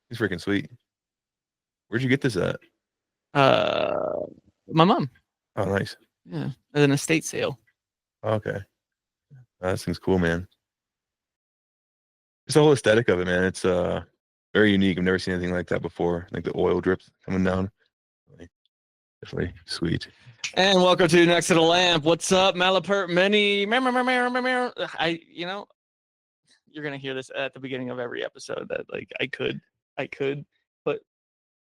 He's freaking sweet. Where'd you get this at? Uh, my mom. Oh, nice. Yeah, at an estate sale. Okay. That thing's cool, man. Just the whole aesthetic of it, man. It's very unique. I've never seen anything like that before. Like the oil drips coming down. Like, definitely sweet. And welcome to Next to the Lamp. What's up, Malapert Many? You're gonna hear this at the beginning of every episode. That like I could put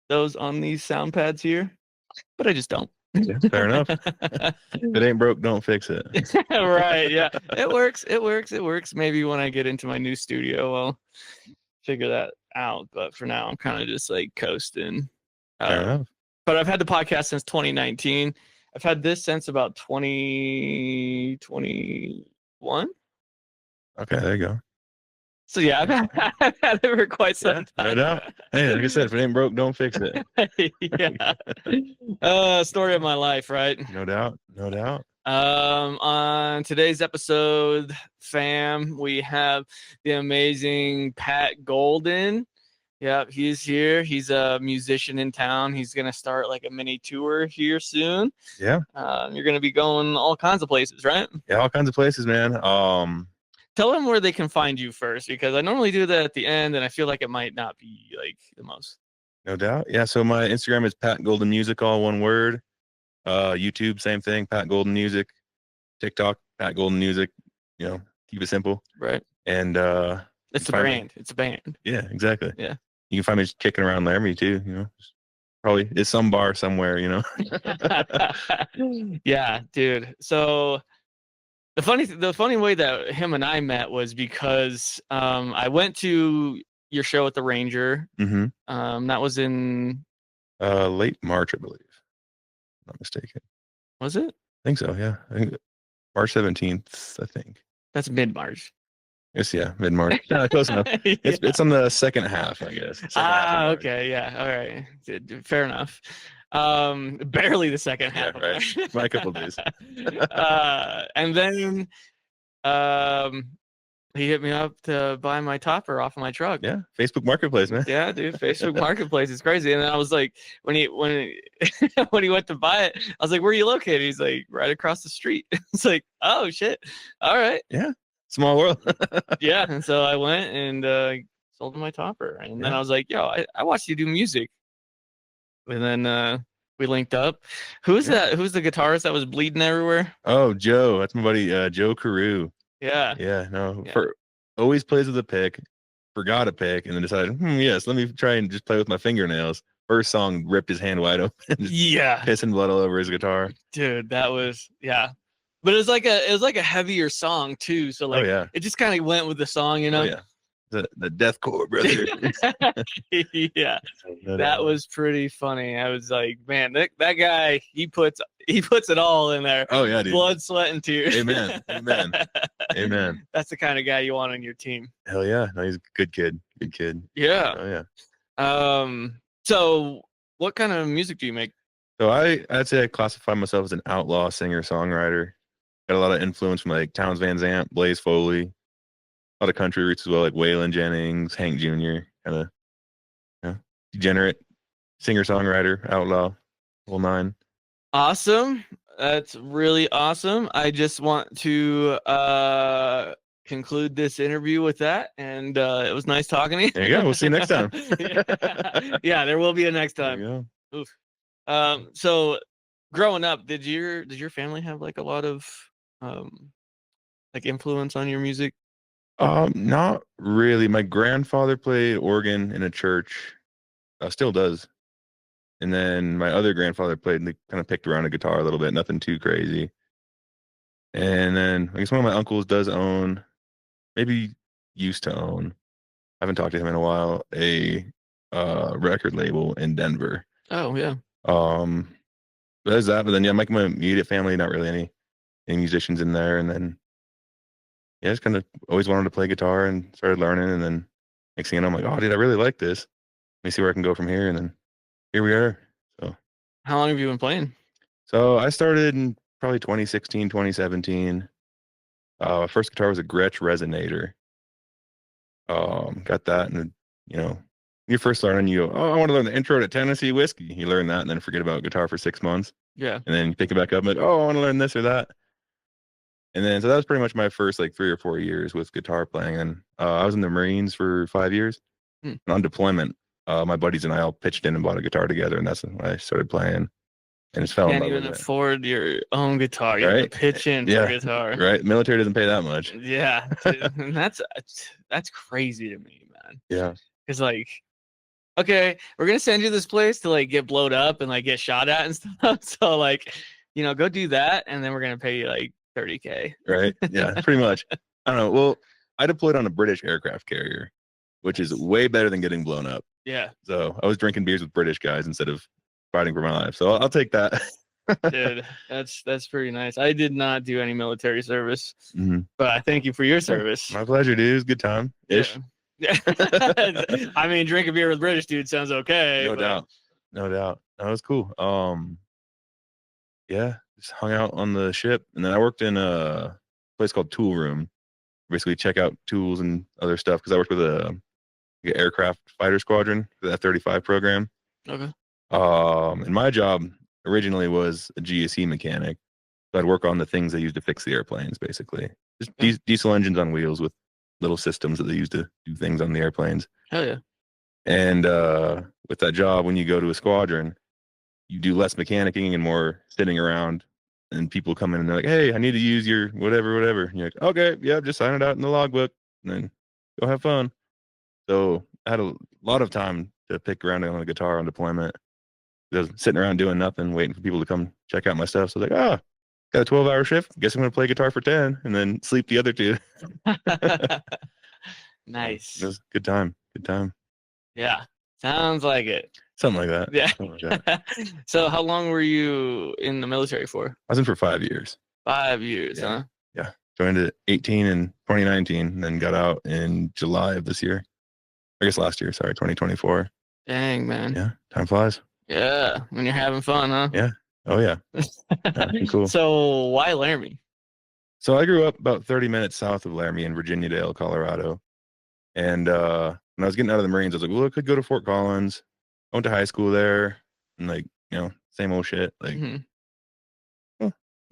those on these sound pads here, but I just don't. Yeah, fair enough. If it ain't broke, don't fix it. Right? Yeah, it works. It works. It works. Maybe when I get into my new studio, I'll figure that out. But for now, I'm kind of just like coasting. Fair enough. But I've had the podcast since 2019. I've had this since about 2021. Okay, there you go. So yeah, I've had it for quite some time. No doubt. Hey, like I said, if it ain't broke, don't fix it. Yeah. Story of my life, right? No doubt. No doubt. On today's episode, fam, we have the amazing Pat Golden. Yep, he's here. He's a musician in town. He's gonna start like a mini tour here soon. Yeah. You're gonna be going all kinds of places, right? Yeah, all kinds of places, man. Tell them where they can find you first, because I normally do that at the end, and I feel like it might not be like the most. No doubt. Yeah. So my Instagram is Pat Golden Music, all one word. YouTube, same thing, Pat Golden Music. TikTok, Pat Golden Music. You know, keep it simple. Right. And it's a brand. It's a band. Yeah, exactly. Yeah. You can find me just kicking around Laramie too. You know, probably it's some bar somewhere. You know. Yeah, dude. So the funny way that him and I met was because I went to your show at the Ranger. Mm-hmm. That was in late March, I believe. If I'm not mistaken. Was it? I think so. Yeah, I think March 17th. I think that's mid-March. Yes, yeah, mid-March. Yeah, close enough. Yeah. It's on the second half, I guess. Okay, yeah, all right, fair enough. Barely the second half. Yeah, right. By a couple of days. And then he hit me up to buy my topper off of my truck. Yeah, Facebook Marketplace, man. Yeah, dude, Facebook Marketplace is crazy. And then I was like, when he when he went to buy it, I was like, "Where are you located?" He's like, "Right across the street." It's like, "Oh shit, all right." Yeah, small world. Yeah, and so I went and sold him my topper, and then I was like, "Yo, I watched you do music," and then we linked up. Who's that? Who's the guitarist that was bleeding everywhere? Oh, Joe. That's my buddy, Joe Carew. Yeah. Yeah. No. Yeah. Always plays with a pick. Forgot a pick, and then decided, yes, let me try and just play with my fingernails. First song ripped his hand wide open. Yeah. Pissing blood all over his guitar. Dude, that was But it was like a heavier song too. So like, it just kind of went with the song, you know. Oh, yeah. The deathcore brother. Yeah, that was pretty funny. I was like, man, that guy, he puts it all in there. Oh yeah, dude. Blood, sweat, and tears. Amen. Amen. Amen. That's the kind of guy you want on your team. Hell yeah. No, he's a good kid. Good kid. Yeah. Oh yeah. So what kind of music do you make? So I'd say I classify myself as an outlaw singer songwriter. Got a lot of influence from like Townes Van Zandt, Blaze Foley. A lot of country roots as well, like Waylon Jennings, Hank Jr., kind of, degenerate singer-songwriter, outlaw, whole nine. Awesome. That's really awesome. I just want to conclude this interview with that, and it was nice talking to you. There you go. We'll see you next time. Yeah, there will be a next time. There you go. Oof. So growing up, did your family have like a lot of like influence on your music? Not really. My grandfather played organ in a church, still does. And then my other grandfather kind of picked around a guitar a little bit, nothing too crazy. And then I guess one of my uncles does own, maybe used to own, I haven't talked to him in a while, a record label in Denver. Oh yeah. There's that, but then my immediate family, not really any musicians in there, and then. Yeah, just kind of always wanted to play guitar and started learning. And then next thing you know, I'm like, oh, dude, I really like this. Let me see where I can go from here. And then here we are. So, how long have you been playing? So I started in probably 2016, 2017. First guitar was a Gretsch Resonator. Got that in, you first learn, you go, oh, I want to learn the intro to Tennessee whiskey. You learn that and then forget about guitar for 6 months. Yeah. And then you pick it back up and like, oh, I want to learn this or that. And then, so that was pretty much my first like 3 or 4 years with guitar playing. And I was in the Marines for 5 years. Hmm. And on deployment, my buddies and I all pitched in and bought a guitar together. And that's when I started playing and just fell in Can't love even with it. afford your own guitar. You have Right? to pitch in for Yeah. a guitar. Right. Military doesn't pay that much. Yeah. Dude, and that's crazy to me, man. Yeah. It's like, okay, we're gonna send you this place to like get blowed up and like get shot at and stuff. So like, go do that, and then we're gonna pay you like $30K. Right. Yeah. Pretty much. I don't know. Well, I deployed on a British aircraft carrier, which is way better than getting blown up. Yeah. So I was drinking beers with British guys instead of fighting for my life. So I'll take that. Dude, that's pretty nice. I did not do any military service, Mm-hmm. but I thank you for your service. My pleasure, dude. It was a good time. Ish. Yeah. I mean, drinking beer with British dude sounds okay. No doubt. No doubt. That was cool. Yeah, just hung out on the ship, and then I worked in a place called Tool Room. Basically, check out tools and other stuff because I worked with a aircraft fighter squadron for the F-35 program. Okay. And my job originally was a GSE mechanic. So I'd work on the things they use to fix the airplanes, basically. Just diesel engines on wheels with little systems that they use to do things on the airplanes. Hell yeah. And with that job, when you go to a squadron, you do less mechanicking and more sitting around. And people come in and they're like, hey, I need to use your whatever. And you're like, okay, yeah, just sign it out in the logbook and then go have fun. So I had a lot of time to pick around on the guitar on deployment. I was sitting around doing nothing, waiting for people to come check out my stuff. So I was like, got a 12-hour shift. Guess I'm going to play guitar for 10 and then sleep the other 2. Nice. It was a good time. Good time. Yeah. Sounds like it. Something like that. Yeah. Something like that. So how long were you in the military for? I was in for 5 years. 5 years, Yeah. huh? Yeah. Joined at 18 in 2019 and then got out in July of this year. I guess last year, sorry, 2024. Dang, man. Yeah. Time flies. Yeah. When you're having fun, huh? Yeah. Oh, yeah. That's cool. So why Laramie? So I grew up about 30 minutes south of Laramie in Virginiadale, Colorado. And when I was getting out of the Marines, I was like, well, I could go to Fort Collins. I went to high school there and like, same old shit. Like,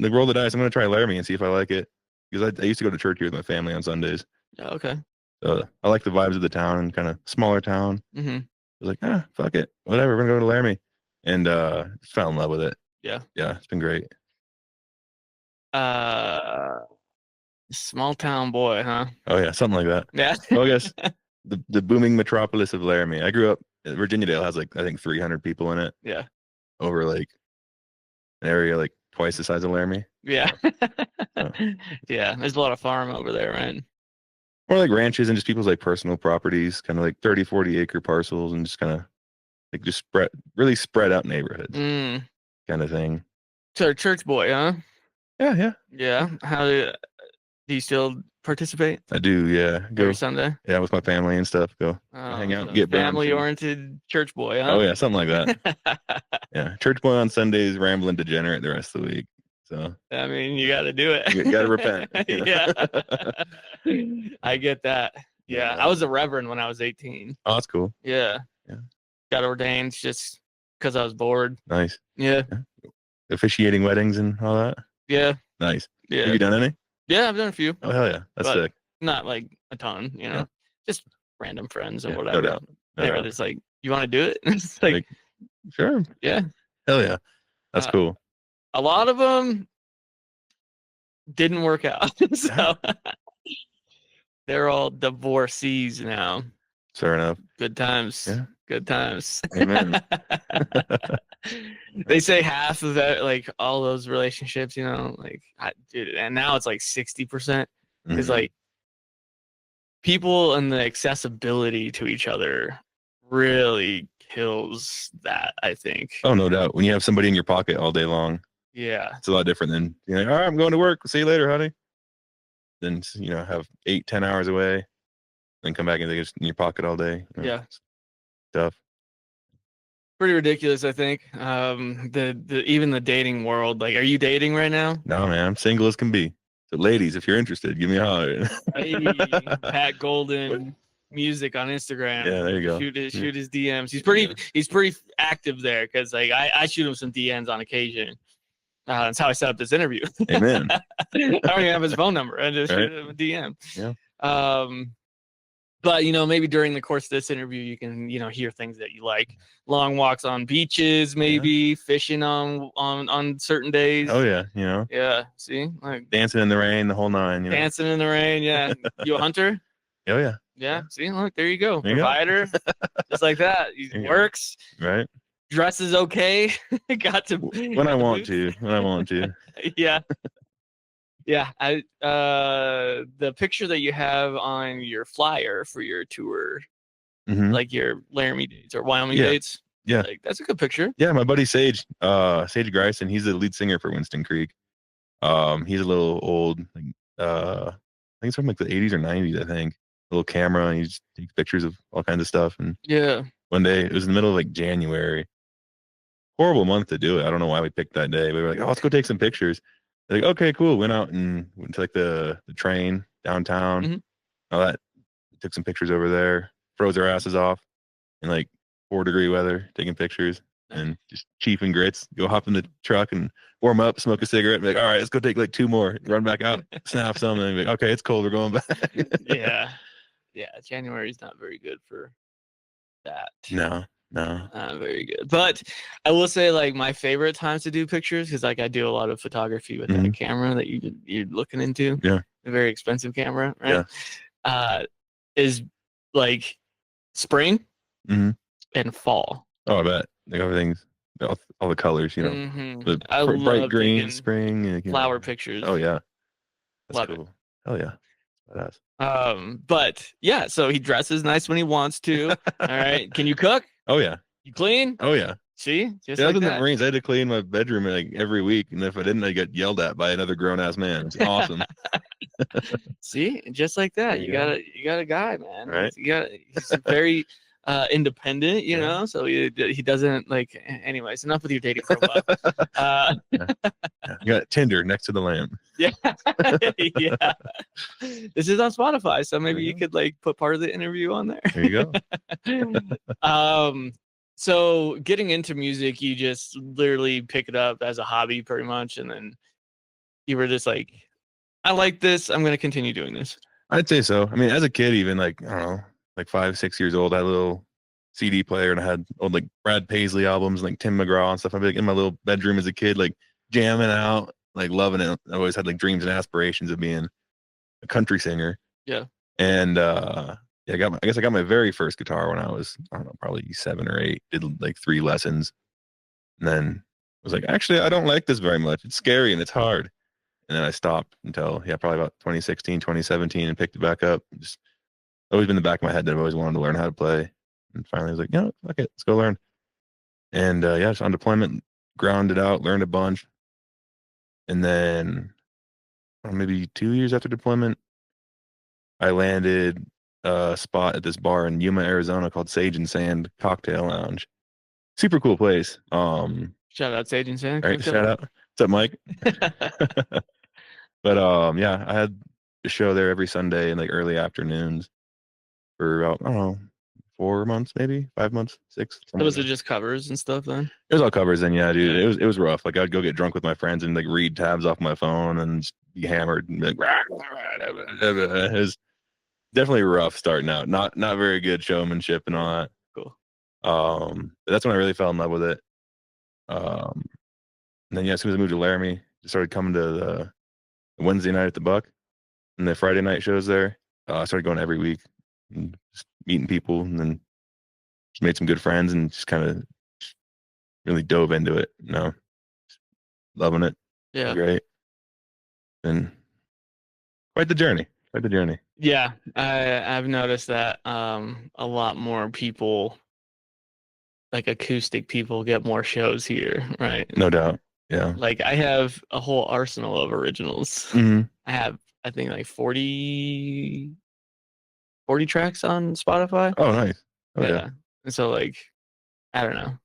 roll the dice. I'm going to try Laramie and see if I like it. Because I used to go to church here with my family on Sundays. Yeah, okay. So I like the vibes of the town and kind of smaller town. Mm-hmm. I was like, fuck it. Whatever. We're going to go to Laramie. And just fell in love with it. Yeah. Yeah. It's been great. Small town boy, huh? Oh, yeah. Something like that. Yeah. Well, I guess the booming metropolis of Laramie. I grew up, Virginiadale has like, I think 300 people in it. Yeah. Over like an area like twice the size of Laramie. Yeah. Yeah. There's a lot of farm over there, right? More like ranches and just people's like personal properties, kind of like 30, 40 acre parcels and just kind of like just really spread out neighborhoods kind of thing. So church boy, huh? Yeah. Yeah. Yeah. How do you still participate? I do. Yeah. Go every Sunday. Yeah. With my family and stuff. Go hang out, get family oriented church boy, huh? Oh yeah. Something like that. Yeah. Church boy on Sundays, rambling degenerate the rest of the week. So I mean, you got to do it. You got to repent. Yeah. I get that. Yeah. I was a reverend when I was 18. Oh, that's cool. Yeah. Yeah. Got ordained just because I was bored. Nice. Yeah. Officiating weddings and all that. Yeah. Nice. Yeah. Have you done any? Yeah, I've done a few. Oh hell yeah, that's sick. Not like a ton, Yeah. just random friends and Yeah, whatever. no doubt. No They were doubt. just like, "You want to do it?" It's like, Sure. yeah. Hell yeah, that's cool. A lot of them didn't work out, so they're all divorcees now. Fair enough. Good times. Yeah. Good times. Amen. They say half of that, like all those relationships, dude, and now it's like 60%. Is Mhm. like people and the accessibility to each other really kills that, I think. Oh, no doubt. When you have somebody in your pocket all day long, Yeah. it's a lot different than all right, I'm going to work. See you later, honey. Then have 8-10 hours away, then come back and think it's in your pocket all day. Yeah. It's tough. Pretty ridiculous, I think. The even the dating world. Like, are you dating right now? No, man, I'm single as can be. So, ladies, if you're interested, give me a holler. Hey, Pat Golden. music on Instagram. Yeah, there you go. Shoot his DMs. He's pretty active there because like I shoot him some DMs on occasion. That's how I set up this interview. Amen. I don't even have his phone number. I just shoot him a DM. Yeah. But maybe during the course of this interview, you can hear things that you like. Long walks on beaches, maybe fishing on certain days. Oh yeah, Yeah. See, like dancing in the rain, the whole nine. Dancing in the rain. Yeah. You a hunter? Oh yeah. Yeah. See, look, there you go. There you Provider, just like that. He works. Right. Dresses okay. Got to when I want to. When I want to. Yeah. Yeah. The picture that you have on your flyer for your tour, like your Laramie dates or Wyoming dates. Yeah. Like, that's a good picture. Yeah, my buddy Sage Greisen, he's the lead singer for Winston Creek. He's a little old, like I think it's from like the 80s or 90s, I think. A little camera, and he just takes pictures of all kinds of stuff. And one day, it was in the middle of like January. Horrible month to do it. I don't know why we picked that day. We were like, oh, let's go take some pictures. They're like, okay, cool. Went out and went to like the train downtown. All that. Took some pictures over there. Froze our asses off in like 4-degree weather, taking pictures. And just chief and grits, go hop in the truck and warm up, smoke a cigarette, be like, all right, let's go take like 2 more, run back out, snap some, and be like, okay, it's cold, we're going back. Yeah, January is not very good for that. No, not very good. But I will say, like, my favorite times to do pictures, because like I do a lot of photography with that camera that you're looking into, a very expensive camera, right? Is like spring and fall. Oh, I bet. Like everything's all the colors, the I bright love green spring, flower pictures. Oh yeah, that's love cool. Oh yeah, badass. But yeah, so he dresses nice when he wants to. All right, can you cook? Oh yeah. You clean? Oh yeah. See, just like like in that. the Marines, I had to clean my bedroom like every week, and if I didn't, I got yelled at by another grown ass man. It's awesome. See, just like that, you got a guy, man. Right? He's very independent, so he doesn't like. Anyways, enough with your dating profile. You got Tinder next to the lamp. Yeah. This is on Spotify, so maybe you could like put part of the interview on there. There you go. So getting into music, you just literally pick it up as a hobby pretty much, and then you were just like, I like this, I'm going to continue doing this. I'd say so. I mean, as a kid, even like, I don't know, like 5-6 years old, I had a little CD player, and I had old like Brad Paisley albums, like Tim McGraw and stuff. I'd be like in my little bedroom as a kid, like jamming out, like loving it. I always had like dreams and aspirations of being a country singer. Yeah. And I guess I got my very first guitar when I was, I don't know, probably 7 or 8. Did like 3 lessons, and then was like, actually, I don't like this very much. It's scary and it's hard. And then I stopped until probably about 2016, 2017, and picked it back up. Just always been in the back of my head that I've always wanted to learn how to play. And finally, I was like, fuck it, let's go learn. And just on deployment, grounded out, learned a bunch, and then maybe 2 years after deployment, I landed a spot at this bar in Yuma, Arizona called Sage and Sand Cocktail Lounge. Super cool place. Shout out Sage and Sand. Right, shout out. What's up, Mike? But I had a show there every Sunday in like early afternoons for about, I don't know, 4 months, maybe 5 months, 6. So was it just covers and stuff then? It was all covers then, yeah, dude. It was rough. Like I'd go get drunk with my friends and like read tabs off my phone and just be hammered and be like, it was definitely rough starting out. Not very good showmanship and all that. Cool. But that's when I really fell in love with it. And then as soon as I moved to Laramie, I started coming to the Wednesday night at the Buck and the Friday night shows there. I started going every week and just meeting people, and then just made some good friends and just kind of really dove into it. Loving it. Yeah. Great. And quite the journey. Yeah, I've noticed that a lot more people, like acoustic people, get more shows here, right? No doubt. Yeah. Like I have a whole arsenal of originals. Mm-hmm. I have, I think, like 40 tracks on Spotify. Oh, nice. Oh, yeah. And so, like, I don't know.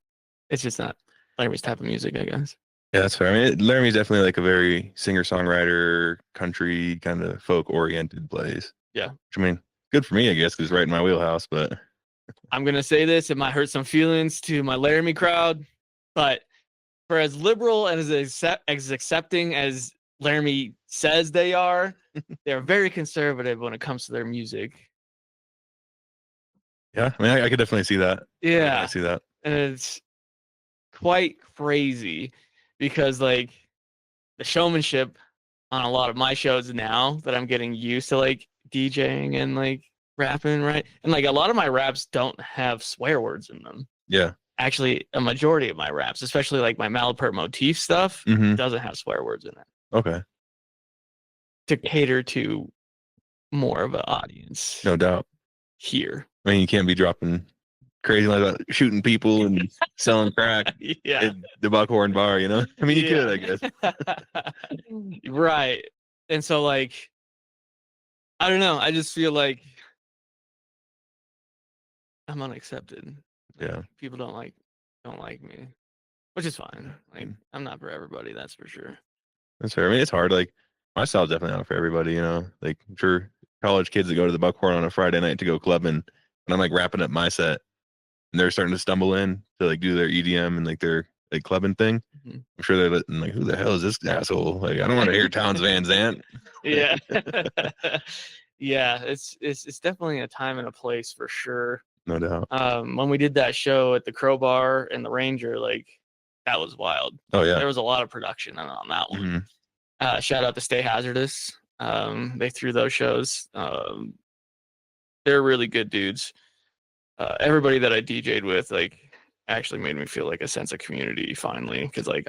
It's just not Laramie's type of music, I guess. Yeah, that's fair. I mean, Laramie's definitely like a very singer-songwriter, country kind of folk-oriented place. Yeah. Which, I mean, good for me, I guess, because it's right in my wheelhouse. But I'm gonna say this, it might hurt some feelings to my Laramie crowd, but for as liberal and as accepting as Laramie says they are, they're very conservative when it comes to their music. yeah, I mean, I could definitely see that. Yeah, I see that. and it's quite crazy because like the showmanship on a lot of my shows now that I'm getting used to like DJing and like rapping, right? And like a lot of my raps don't have swear words in them. Yeah. Actually, a majority of my raps, especially like my Malapert motif stuff, Mm-hmm. doesn't have swear words in it Okay. to cater to more of an audience No doubt. here. I mean, you can't be dropping crazy like that, shooting people and selling crack Yeah. at the Buckhorn bar, you know? I mean, you could, I guess. Right. And so like I don't know, I just feel like I'm unaccepted. Like, Yeah. people don't like me, which is fine. Like I'm not for everybody, that's for sure. That's fair. I mean, it's hard. Like, my style's definitely not for everybody, you know? Like, I'm sure college kids that go to the Buckhorn on a Friday night to go clubbing, and I'm like wrapping up my set, and they're starting to stumble in to like do their EDM and like their like clubbing thing. Mhm. I'm sure they're like, who the hell is this asshole? Like, I don't want to hear Towns Van Zandt. Yeah. Yeah, it's definitely a time and a place for sure. No doubt. When we did that show at the Crowbar and the Ranger, like that was wild. Oh, yeah. There was a lot of production on that one. Mhm. Shout out to Stay Hazardous. They threw those shows. They're really good dudes. Everybody that I DJ'd with, like, actually made me feel like a sense of community finally, because like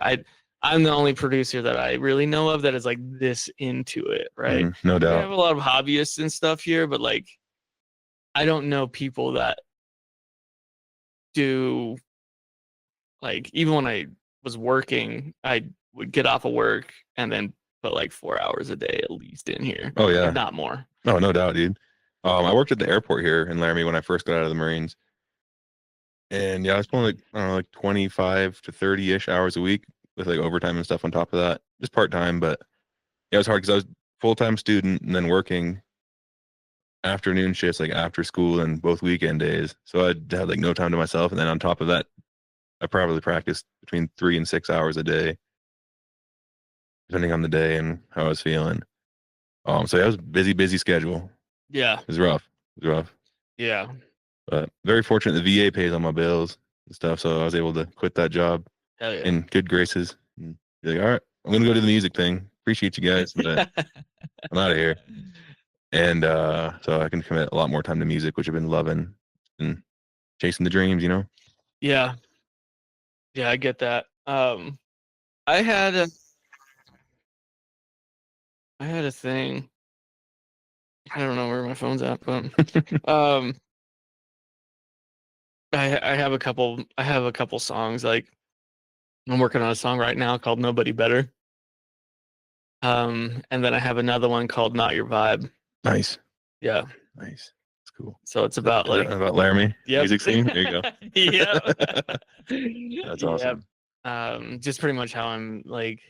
I'm the only producer that I really know of that is like this into it, right? No We doubt. have a lot of hobbyists and stuff here, but like I don't know people that do, like, even when I was working, I would get off of work and then put like 4 hours a day at least in here. Oh, yeah. If not more. Oh, no doubt, dude. I worked at the airport here in Laramie when I first got out of the Marines. And yeah, I was pulling like, I don't know, like 25 to 30-ish hours a week with like overtime and stuff on top of that. Just part-time, but yeah, it was hard because I was full-time student and then working afternoon shifts, like after school and both weekend days. So I'd have like no time to myself. And then on top of that, I probably practiced between 3 and 6 hours a day, depending on the day and how I was feeling. So yeah, it was busy schedule. Yeah. It was rough. It was rough. Yeah. But very fortunate the VA pays all my bills and stuff. So I was able to quit that job Hell yeah. in good graces. And be like, all right, I'm gonna go do the music thing. Appreciate you guys, but I'm out of here. And so I can commit a lot more time to music, which I've been loving and chasing the dreams, you know? Yeah. Yeah, I get that. I had a thing. I don't know where my phone's at, but I have a couple songs. Like I'm working on a song right now called Nobody Better. And then I have another one called Not Your Vibe. Nice. Yeah. Nice. That's cool. So it's about like about Laramie music scene. There you go. Yeah. That's awesome. Just pretty much how I'm like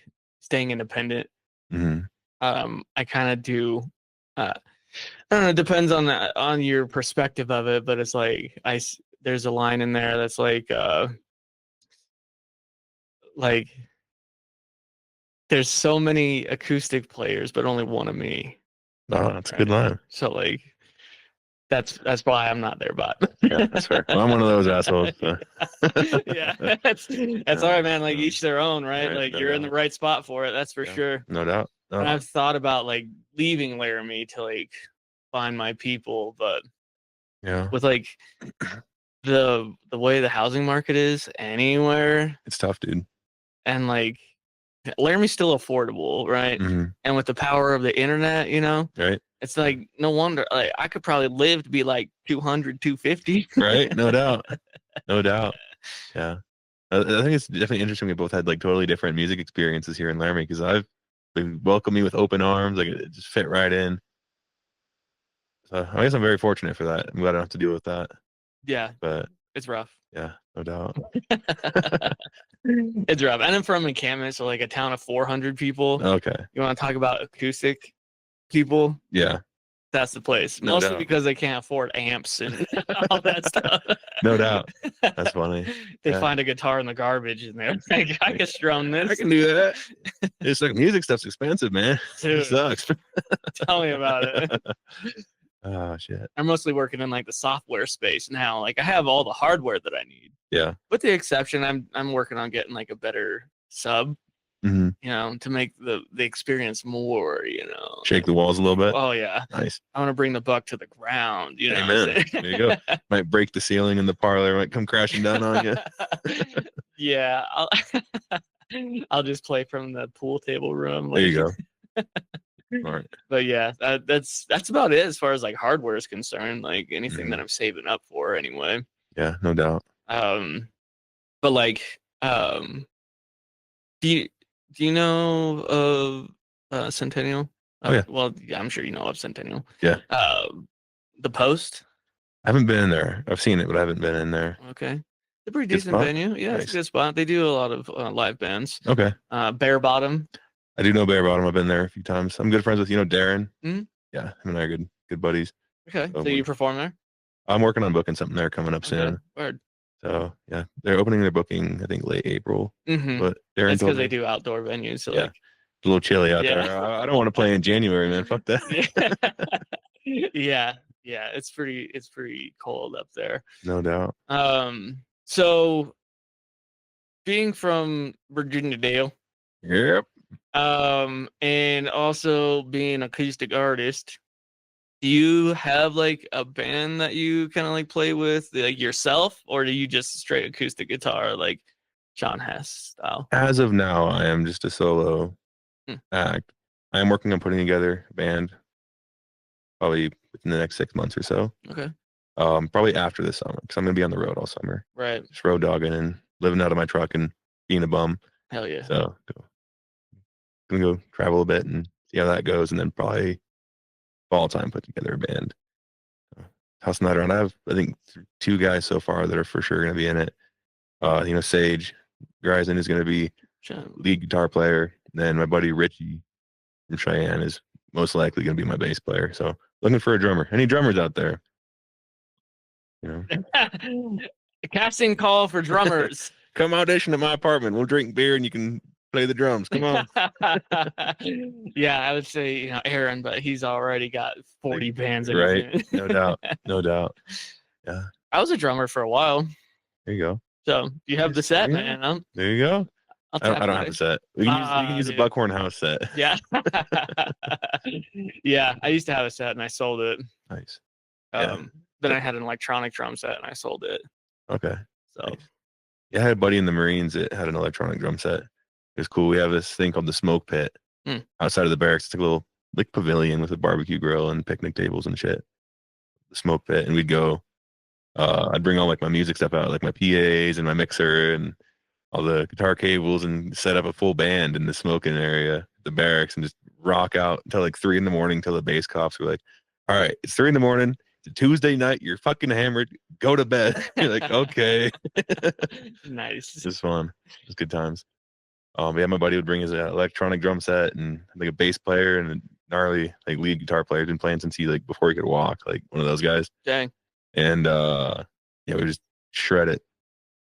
staying independent. Mm-hmm. I kind of do. I don't know. It depends on your perspective of it, but it's like there's a line in there that's like there's so many acoustic players, but only one of me. Oh, that's a good line. So like that's why I'm not there, but yeah, that's fair. Well, I'm one of those assholes. So. Yeah, that's all right, man. Like each their own, right? Like no you're in doubt. the right spot for it. That's for sure. No doubt. No. And I've thought about like leaving Laramie to like find my people, but Yeah, with like the way the housing market is anywhere, it's tough, dude. and like Laramie's still affordable, right? Mm-hmm. And with the power of the internet, you know, Right. it's like no wonder like I could probably live to be like 200, 250. Right. No doubt. No doubt. Yeah. I think it's definitely interesting. We both had like totally different music experiences here in Laramie because they welcomed me with open arms. Like it just fit right in. So I guess I'm very fortunate for that. I'm glad I don't have to deal with that. Yeah, But it's rough. yeah, no doubt. It's rough. And I'm from Encampment, so like a town of 400 people. Okay. You want to talk about acoustic people? Yeah. that's the place. No Mostly doubt. because they can't afford amps and all that stuff. No doubt. That's funny. They Yeah. find a guitar in the garbage and they're like, I can strum this. I can do that. It's like music stuff's expensive, man. Dude, It sucks. tell me about it. Oh shit. I'm mostly working in like the software space now. Like I have all the hardware that I need. Yeah. With the exception, I'm working on getting like a better sub, Mm-hmm. you know, to make the experience more, you know. Shake the walls a little bit. Oh yeah. Nice. I want to bring the buck to the ground, you know. Amen. There you go. Might break the ceiling in the parlor, might come crashing down on you. Yeah, I'll just play from the pool table room. There you Like, go. All right. but yeah, that's about it as far as like hardware is concerned. Like anything Mhm. that I'm saving up for anyway. Yeah, no doubt. But like, do you know of Centennial? Oh, yeah. Well, yeah, I'm sure you know of Centennial. Yeah. The Post. I haven't been in there. I've seen it, but I haven't been in there. Okay, it's a pretty Good decent spot? venue. Yeah, it's Nice. a good spot. They do a lot of live bands. Okay. Bare Bottom. I do know Bear Bottom. I've been there a few times. I'm good friends with, Darren. Mhm. Yeah, him and I are good buddies. Okay, So so you perform there? I'm working on booking something there coming up Okay, soon. word. So yeah, they're opening their booking, I think late April. Mm-hmm. But Darren It's told because they me do outdoor venues. So Yeah. like, it's a little chilly out Yeah. there. I don't want to play in January, man. Fuck that. yeah, it's pretty cold up there. No doubt. So being from Virginia Dale, Yep. and also being an acoustic artist, do you have like a band that you kind of like play with, like yourself, or do you just straight acoustic guitar like John Hess style? As of now, I am just a solo Hmm. act. I am working on putting together a band probably within the next 6 months or so. Okay. Probably after this summer because I'm gonna be on the road all summer, Right. just road dogging and living out of my truck and being a bum. Hell yeah. So gonna go travel a bit and see how that goes, and then probably fall time put together a band. House that around. I think 2 guys so far that are for sure gonna be in it. Sage Grison is gonna be lead guitar player. Then my buddy Richie from Cheyenne is most likely gonna be my bass player. So looking for a drummer. Any drummers out there? Casting call for drummers. Come audition at my apartment. We'll drink beer and you can play the drums. Come on. Yeah, I would say Aaron, but he's already got 40 bands. Right. No doubt. No doubt. Yeah. I was a drummer for a while. There you go. So you have the set, man. There you go. I don't have a set. We can use a Buckhorn House set. Yeah. Yeah, I used to have a set and I sold it. Nice. Then I had an electronic drum set and I sold it. Okay. So nice. Yeah, I had a buddy in the Marines that had an electronic drum set. It was cool. We have this thing called the smoke pit outside of the barracks. It's like a little like pavilion with a barbecue grill and picnic tables and shit. The smoke pit, and we'd go. I'd bring all like my music stuff out, like my PAs and my mixer and all the guitar cables, and set up a full band in the smoking area, the barracks, and just rock out until like 3 a.m. till the base cops were like, "All right, it's 3 a.m. It's a Tuesday night. You're fucking hammered. Go to bed." You're like, "Okay." Nice. It's just fun. It's good times. Yeah, my buddy would bring his electronic drum set and like a bass player and a gnarly like lead guitar player. He'd been playing since before he could walk, like one of those guys. Dang. And yeah, we just shred it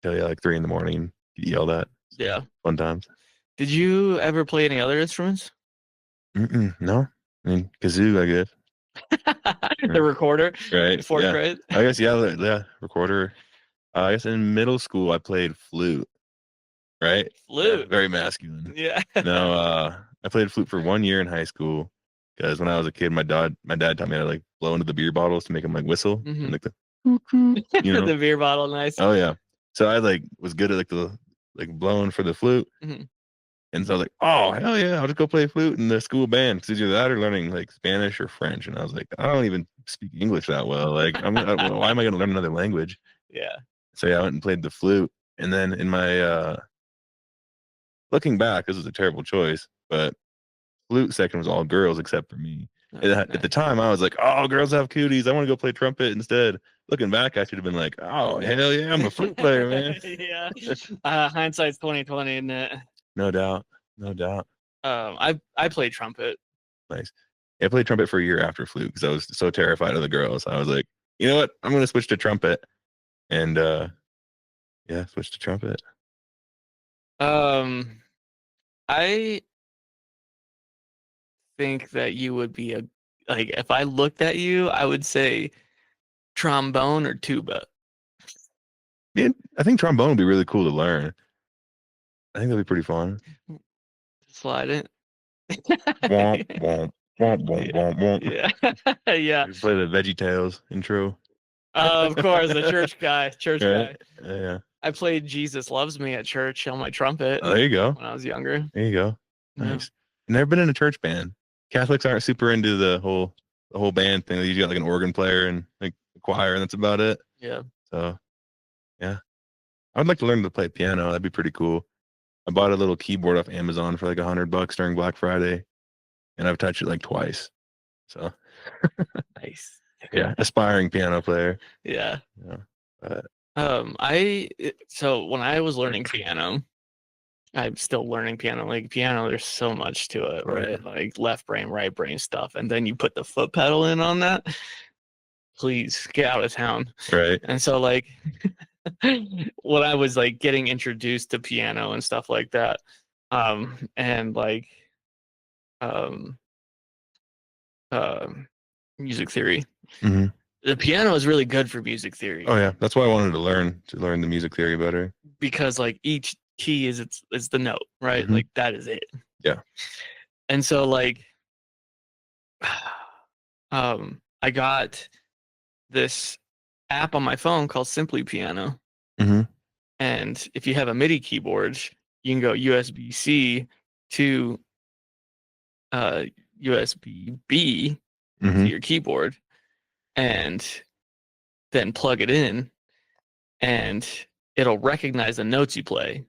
till like 3 a.m. Get yelled at. Yeah. Fun times. Did you ever play any other instruments? No. I mean, kazoo, I guess. The recorder, right? Fourth grade. I guess yeah, recorder. I guess in middle school I played flute. Right? Flute. Yeah, very masculine. Yeah. No, I played flute for 1 year in high school because when I was a kid, my dad taught me how to like blow into the beer bottles to make them like whistle and like the The beer bottle, nice. Oh yeah. So I like was good at like the blowing for the flute. And so I was like, oh hell yeah, I'll just go play flute in the school band. Because either that or learning like Spanish or French. And I was like, I don't even speak English that well. Like, why am I going to learn another language? Yeah. So yeah, I went and played the flute. And then in my looking back, this was a terrible choice, but flute section was all girls except for me. At the time, I was like, oh, girls have cooties. I want to go play trumpet instead. Looking back, I should have been like, oh hell yeah, I'm a flute player, man. Yeah. Hindsight's 2020, isn't it? No doubt. No doubt. I played trumpet. Nice. I played trumpet for a year after flute because I was so terrified of the girls. I was like, you know what? I'm going to switch to trumpet. And yeah, switch to trumpet. I think that you would be like if I looked at you, I would say trombone or tuba. Yeah, I think trombone would be really cool to learn. I think that'd be pretty fun. Slide it. Womp, womp, womp, womp, womp, womp. Yeah. Yeah. You play the Veggie Tales intro. Of course, the church guy. Right? Yeah. I played Jesus Loves Me at church on my trumpet Oh, there you go. when I was younger. There you go. Yeah. Nice. Never been in a church band. Catholics aren't super into the whole band thing. They usually got like an organ player and like a choir, and that's about it. Yeah. So yeah. I would like to learn to play piano. That'd be pretty cool. I bought a little keyboard off Amazon for like $100 during Black Friday, and I've touched it like twice. So Nice. yeah, aspiring piano player. Yeah. Yeah. But, So when I was learning piano, I'm still learning piano. Like piano, there's so much to it, Oh, right? yeah. Like left brain, right brain stuff, and then you put the foot pedal in on that. Please get out of town. right. And so like when I was like getting introduced to piano and stuff like that, and like um music theory. hmm The piano is really good for music theory Oh yeah, that's why I wanted to learn the music theory better. because like each key is the note, right? Mhm. Like that is it. Yeah. And so like I got this app on my phone called Simply Piano. hmm And if you have a MIDI keyboard, you can go USB-C to USB-B to hmm your keyboard and then plug it in and it'll recognize the notes you play.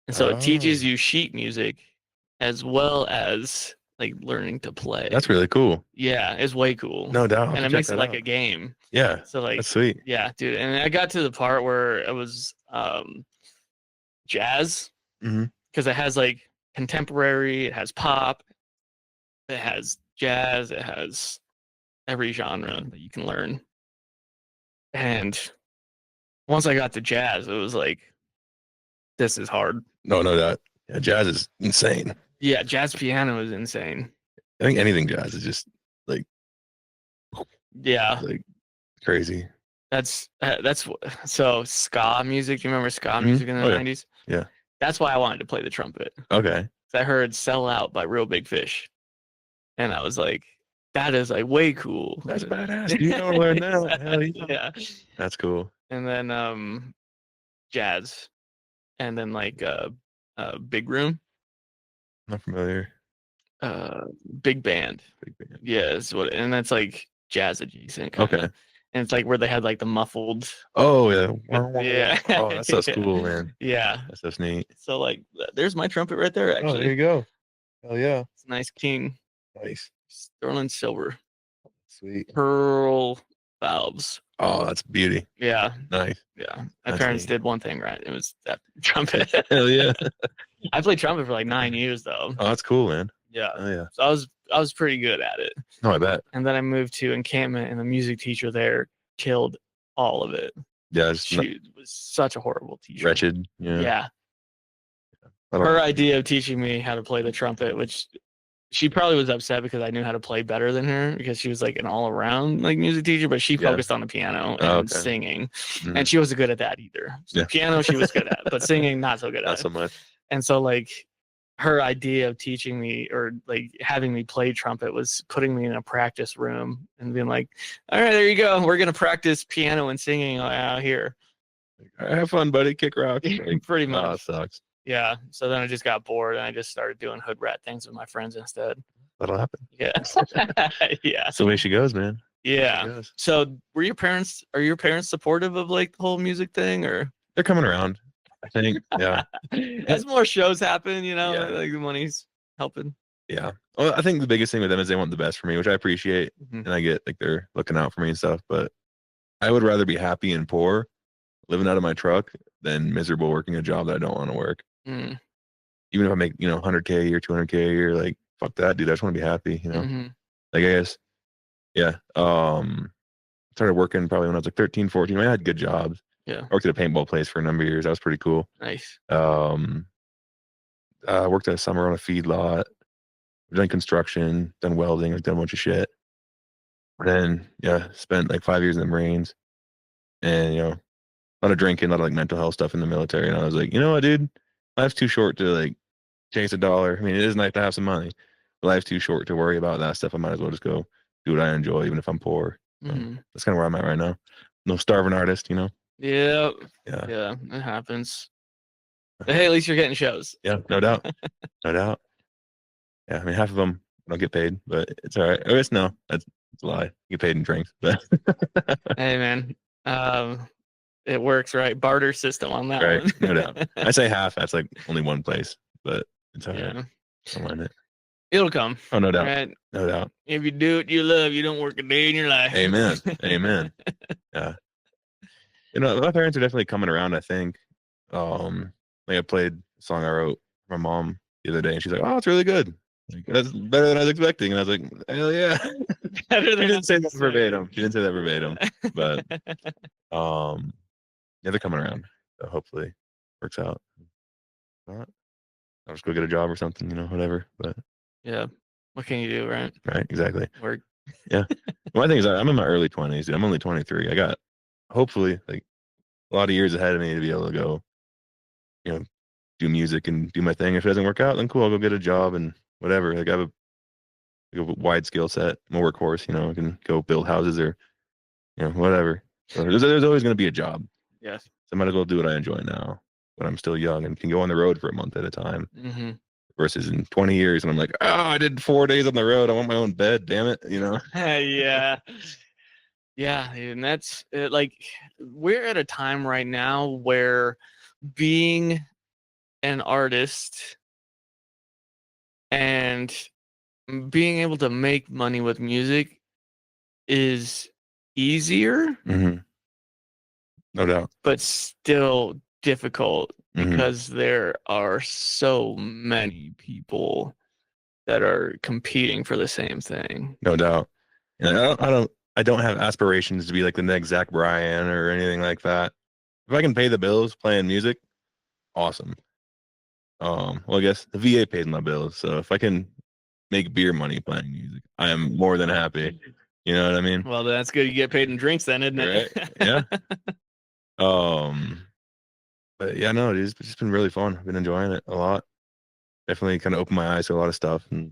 And so it teaches Oh. you sheet music as well as like learning to play. That's really cool. Yeah, it's way cool. No doubt. I'll And it check makes it that like out. a game. Yeah, So like that's sweet. yeah, dude. And I got to the part where it was jazz hmm because it has like contemporary, it has pop, it has jazz, it has every genre that you can learn. And once I got to jazz, it was like, this is hard. No doubt. Yeah, jazz is insane. Yeah, jazz piano is insane. I think anything jazz is just like Yeah, crazy. that's so ska music. Do you remember ska Mhm. music in the Oh, yeah. 90s? Yeah. That's why I wanted to play the trumpet. Okay. I heard "Sell Out" by Real Big Fish, and I was like, that is like way cool. That's badass. You don't learn that. Hell yeah. Yeah. That's cool. And then jazz, and then like big room, Not familiar. big band. Big band. Yeah, it's what, and that's like jazz adjacent. Kinda. Okay. And it's like where they had like the muffled. Oh yeah. Yeah. Oh, that sounds Yeah. cool, man. Yeah. That's so neat. So like, there's my trumpet right there. Oh, there Actually, you go. Hell yeah. it's a nice king, Nice. sterling silver, Sweet. pearl valves. Oh, that's beauty. Yeah, Nice. yeah. My That's parents neat. did one thing right. It was that trumpet. Hell yeah. I played trumpet for like 9 years though. Oh, that's cool, man. Yeah. Oh yeah. So I was pretty good at it. No, I bet. And then I moved to encampment, and the music teacher there killed all of it. Yeah, it's She was such a horrible teacher. wretched. Yeah. Yeah. I don't- Her idea of teaching me how to play the trumpet, which she probably was upset because I knew how to play better than her because she was like an all around like music teacher, but she Yeah. focused on the piano and Oh, okay. singing. Mhm. And she wasn't good at that either. So Yeah. piano she was good at, but singing not so good Not at. so much. And so like her idea of teaching me or like having me play trumpet was putting me in a practice room and being like, all right, there you go. We're gonna practice piano and singing out here. All right, have fun, buddy. Kick rock. Pretty Oh, much. it sucks. Yeah. So then I just got bored and I just started doing hood rat things with my friends instead. That'll happen. Yeah. Yeah. That's the way she goes, man. Yeah. She goes. So are your parents supportive of like the whole music thing or They're coming around. I think. Yeah. as more shows happen, you know, Yeah. like the money's helping? Yeah. Well, I think the biggest thing with them is they want the best for me, which I appreciate. Mhm. And I get like they're looking out for me and stuff. But I would rather be happy and poor living out of my truck than miserable working a job that I don't want to work. Mm. Even if I make, 100K a year, 200K a year, like fuck that, dude. I just want to be happy, Mhm. I guess. Yeah. Started working probably when I was like 13, 14. I had good jobs. Yeah. I worked at a paintball place for a number of years. That was pretty cool. Nice. Worked at a summer on a feedlot, done construction, done welding, I've done a bunch of shit. And then yeah, spent like 5 years in the Marines, and a lot of drinking, a lot of like mental health stuff in the military. And I was like, you know what, dude, life's too short to like chase a dollar. I mean, it is nice to have some money, but life's too short to worry about that stuff. I might as well just go do what I enjoy, even if I'm poor. That's kind of where I'm at right now. No starving artist, Yeah. Yeah. Yeah, it happens. But hey, at least you're getting shows. Yeah, no doubt. No doubt. Yeah, I mean, half of them don't get paid, but it's all right. I guess no, that's a lie. You get paid in drinks, but Hey, man. It works, right? Barter system on that right, one. no doubt. I say half. That's like only one place, but it's all right. Yeah. Don't mind it. It'll come. Oh, no doubt. Right? No doubt. If you do what you love, you don't work a day in your life. Amen. Amen. Yeah. My parents are definitely coming around, I think. Like I played a song I wrote for my mom the other day, and she's like, "Oh, it's really good. Like, that's better than I was expecting." And I was like, "Hell yeah!" Better She than didn't say that verbatim. She didn't say that verbatim, but yeah, they're coming around. So hopefully, works out. Not, I'll just go get a job or something, whatever. But yeah. What can you do, right? right, exactly. Work. Yeah. My thing is, I'm in my early 20s. Dude. I'm only 23. I got hopefully like a lot of years ahead of me to be able to go, do music and do my thing. If it doesn't work out, then cool, I'll go get a job and whatever. Like I have a wide skill set. I'm a workhorse, I can go build houses or, whatever. So there's always going to be a job. Yes. So I might as well do what I enjoy now when I'm still young and can go on the road for a month at a time. Mm-hmm. Versus in 20 years, and I'm like, I did 4 days on the road. I want my own bed. Damn it, Yeah. Yeah, and that's like we're at a time right now where being an artist and being able to make money with music is easier, No doubt, but still difficult because there are so many people that are competing for the same thing. No doubt. And I don't have aspirations to be like the next Zach Bryan or anything like that. If I can pay the bills playing music, awesome. Well, I guess the VA pays my bills, so if I can make beer money playing music, I am more than happy. You know what I mean? Well, that's good. You get paid in drinks, then, isn't it? Right? Yeah. But yeah, no, it's just been really fun. I've been enjoying it a lot. Definitely kind of opened my eyes to a lot of stuff, and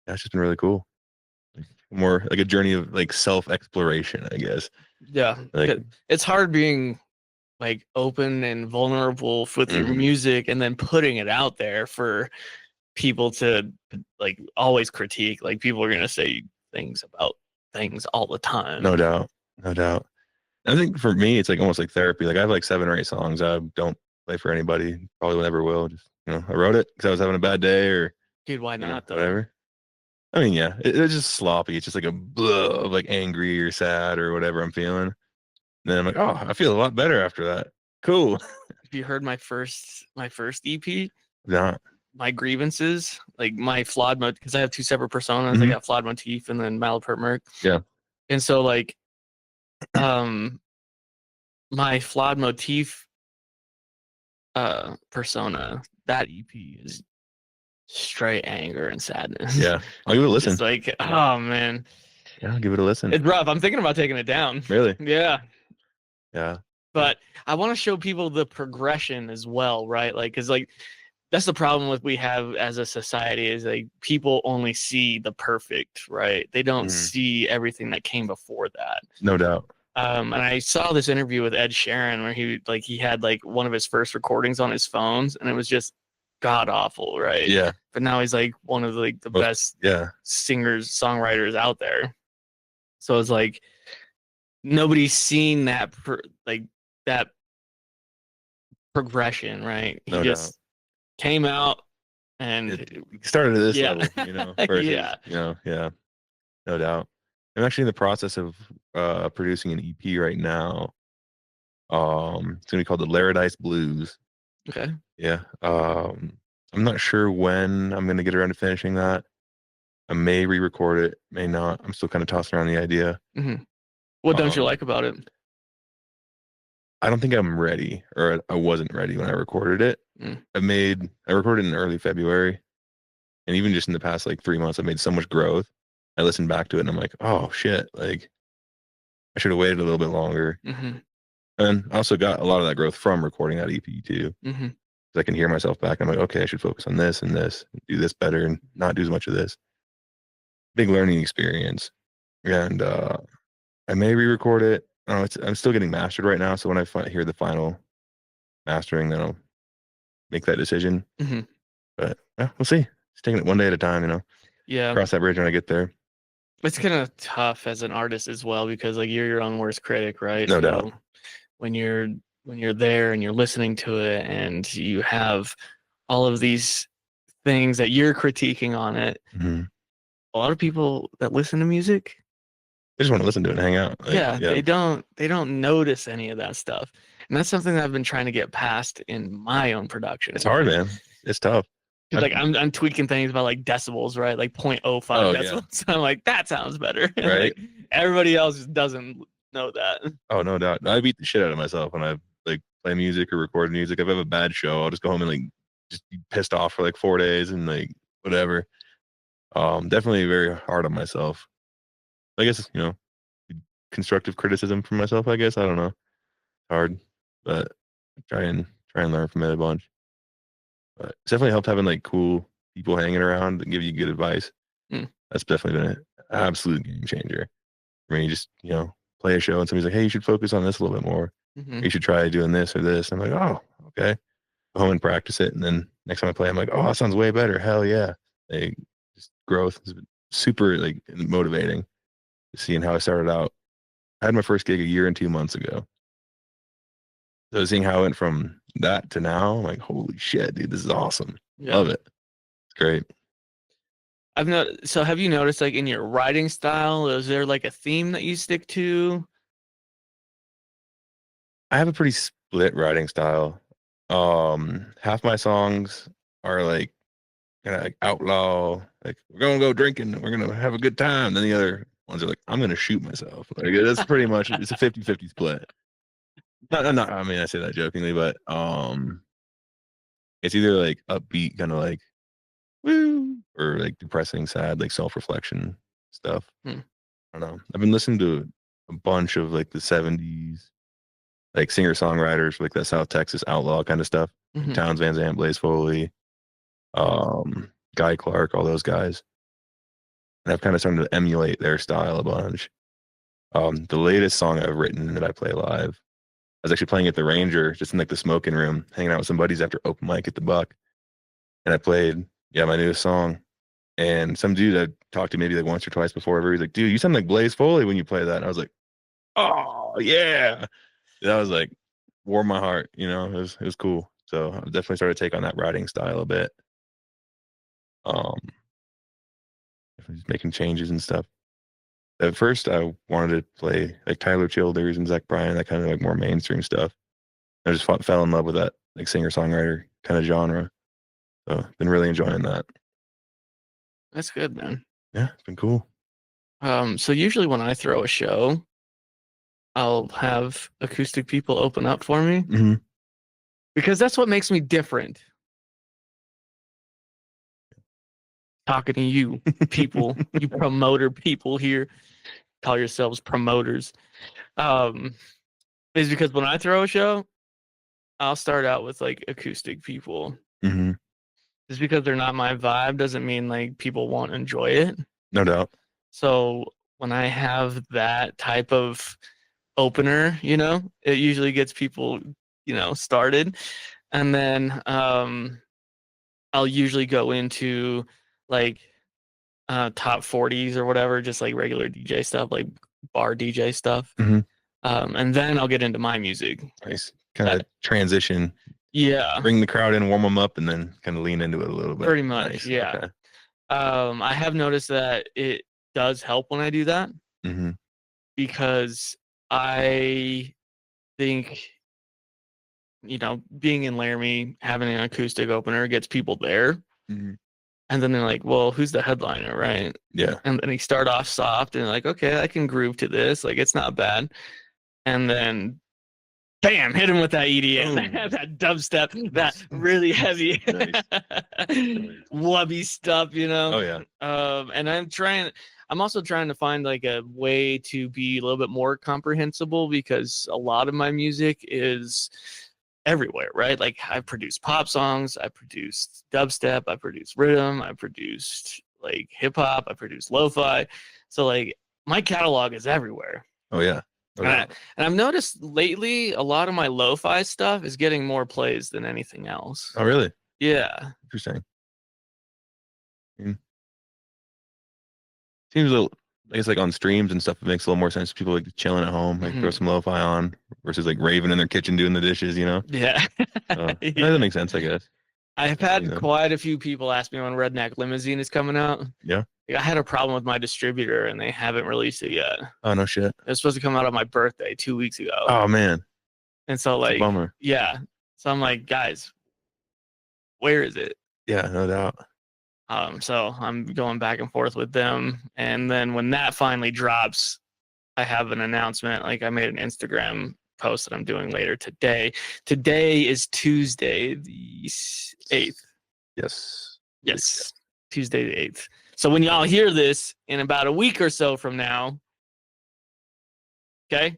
yeah, it's just been really cool. More like a journey of like self exploration, I guess. Yeah, Like, it's hard being like open and vulnerable with your music and then putting it out there for people to like always critique. Like people are gonna say things about things all the time. no doubt, no doubt. I think for me, it's like almost like therapy. Like I have like 7 or 8 songs I don't play for anybody. Probably never will. Just I wrote it because I was having a bad day or Dude, why not though? Whatever. I mean, yeah, it's just sloppy. It's just like a blah of like angry or sad or whatever I'm feeling. And then I'm like, oh, I feel a lot better after that. Cool. Have you heard my first EP? Not. My grievances, like my flawed motif, because I have 2 separate personas. I got flawed motif and then Malapert Merc. Yeah. And so like my flawed motif persona, that EP is straight anger and sadness. Yeah. I'll give it a listen. It's like, oh man. Yeah, I'll give it a listen. It's rough. I'm thinking about taking it down. Really? Yeah. Yeah. But I want to show people the progression as well, right? Like, cause like that's the problem with we have as a society is like people only see the perfect, right? They don't see everything that came before that. No doubt. And I saw this interview with Ed Sheeran where he had like one of his first recordings on his phones and it was just god awful, right? Yeah. But now he's like one of the best singers, songwriters out there. So it's like nobody's seen that that progression, right? He just came out and it started at this level, versus, yeah, no doubt. I'm actually in the process of producing an EP right now. It's gonna be called the Laradice Blues. Okay. Yeah. I'm not sure when I'm gonna get around to finishing that. I may re-record it, may not. I'm still kind of tossing around the idea. What don't you Um, like about it? I don't think I'm ready, or I wasn't ready when I recorded it. Mm. I recorded in early February, and even just in the past like 3 months, I've made so much growth. I listened back to it and I'm like, oh shit, like I should have waited a little bit longer. Mm-hmm. And I also got a lot of that growth from recording that EP too. Mm-hmm. 'Cause I can hear myself back. I'm like, okay, I should focus on this and this, and do this better, and not do as much of this. Big learning experience. And I may re-record it. I don't know, I'm still getting mastered right now, so when I hear the final mastering, then I'll make that decision. Mm-hmm. But yeah, we'll see. Just taking it one day at a time, you know. Yeah, Cross that bridge when I get there. it's kind of tough as an artist as well because like you're your own worst critic, right? No doubt. So when you're there and you're listening to it and you have all of these things that you're critiquing on it, Hmm. a lot of people that listen to music, I just want to listen to it and hang out. Like, yeah, yeah, they don't notice any of that stuff. And that's something that I've been trying to get past in my own production. it's hard, man. It's tough. Because like I'm tweaking things about like decibels, right? Like 0.05 Oh, yeah. decibels. So I'm like, that sounds better. And, Right. like, everybody else just doesn't know that. Oh, no doubt. I beat the shit out of myself when I like play music or record music. If I have a bad show, I'll just go home and like just be pissed off for like 4 days and like whatever. Definitely very hard on myself. I guess, constructive criticism from myself, I guess. I don't know. Hard, but try and learn from it a bunch. But it's definitely helped having like cool people hanging around and give you good advice. Mm. That's definitely been an absolute game changer. I mean, you just, play a show and somebody's like, hey, you should focus on this a little bit more. Mm-hmm. You should try doing this or this. And I'm like, oh, okay. Go home and practice it. And then next time I play, I'm like, oh, that sounds way better. Hell yeah. Like, just growth is super like motivating. Seeing how I started out. I had my first gig a year and 2 months ago. So seeing how I went from that to now, I'm like, holy shit, dude, this is awesome. Yeah. Love it. It's great. So have you noticed like in your writing style, is there like a theme that you stick to? I have a pretty split writing style. Half my songs are like kind of like outlaw, like we're gonna go drinking, we're gonna have a good time. Then the other ones are like, I'm gonna shoot myself. Like that's pretty much it's a 50-50 split. Not I mean I say that jokingly, but it's either like upbeat, kind of like woo, or like depressing, sad, like self-reflection stuff. Hmm. I don't know. I've been listening to a bunch of like the 70s, like singer-songwriters, like that South Texas outlaw kind of stuff. Mhm. Towns Van Zandt, Blaze Foley, Guy Clark, all those guys. And I've kind of started to emulate their style a bunch. The latest song I've written that I play live, I was actually playing at the Ranger, just in like the smoking room, hanging out with some buddies after open mic at the Buck. And I played, my newest song. And some dude I talked to maybe like once or twice before, he's like, dude, you sound like Blaze Foley when you play that. And I was like, oh yeah. That was like warmed my heart, it was cool. So I've definitely started to take on that writing style a bit. Um just making changes and stuff. At first I wanted to play like Tyler Childers and Zach Bryan, that kind of like more mainstream stuff. I just fell in love with that like singer-songwriter kind of genre. So been really enjoying that. That's good, man. Yeah, it's been cool. So usually when I throw a show, I'll have acoustic people open up for me Mm-hmm. because that's what makes me different. Talking to you people, you promoter people here, call yourselves promoters. Is because when I throw a show, I'll start out with like acoustic people. Mm-hmm. Just because they're not my vibe doesn't mean like people won't enjoy it. No doubt. So when I have that type of opener, it usually gets people, started. And then I'll usually go into like top 40s or whatever, just like regular DJ stuff, like bar DJ stuff. Mm-hmm. And then I'll get into my music. Nice. Kind of transition. Yeah. Bring the crowd in, warm them up, and then kind of lean into it a little bit. Pretty much. Nice. Yeah. Okay. I have noticed that it does help when I do that Mm-hmm. because I think, being in Laramie, having an acoustic opener gets people there. Mm-hmm. And then they're like, well, who's the headliner, right? Yeah. And then you start off soft and like, okay, I can groove to this. Like, it's not bad. And then bam, hit him with that EDM, Boom. that dubstep, that really heavy Nice. wubby stuff, you know. Oh yeah. And I'm also trying to find like a way to be a little bit more comprehensible because a lot of my music is everywhere, right? Like I produced pop songs, I produced dubstep, I produced rhythm, I produced like hip hop, I produced lo-fi. So like my catalog is everywhere. Oh yeah. And, and I've noticed lately a lot of my lo-fi stuff is getting more plays than anything else. Oh really? Yeah. Interesting. Seems a little, I guess like on streams and stuff, it makes a little more sense. People like chilling at home, like throw some lo-fi on versus like raving in their kitchen doing the dishes, you know? Yeah. Yeah. Yeah. That makes sense, I guess. I've had quite a few people ask me when Redneck Limousine is coming out. Yeah. I had a problem with my distributor and they haven't released it yet. Oh no shit. It was supposed to come out on my birthday 2 weeks ago. Oh man. And so That's a like, bummer. yeah. So I'm like, guys, where is it? Yeah, no doubt. So I'm going back and forth with them. And then when that finally drops, I have an announcement. Like I made an Instagram post that I'm doing later today. Today is Tuesday, the 8th. Yes. Yes. Tuesday the 8th. So when y'all hear this in about a week or so from now, okay,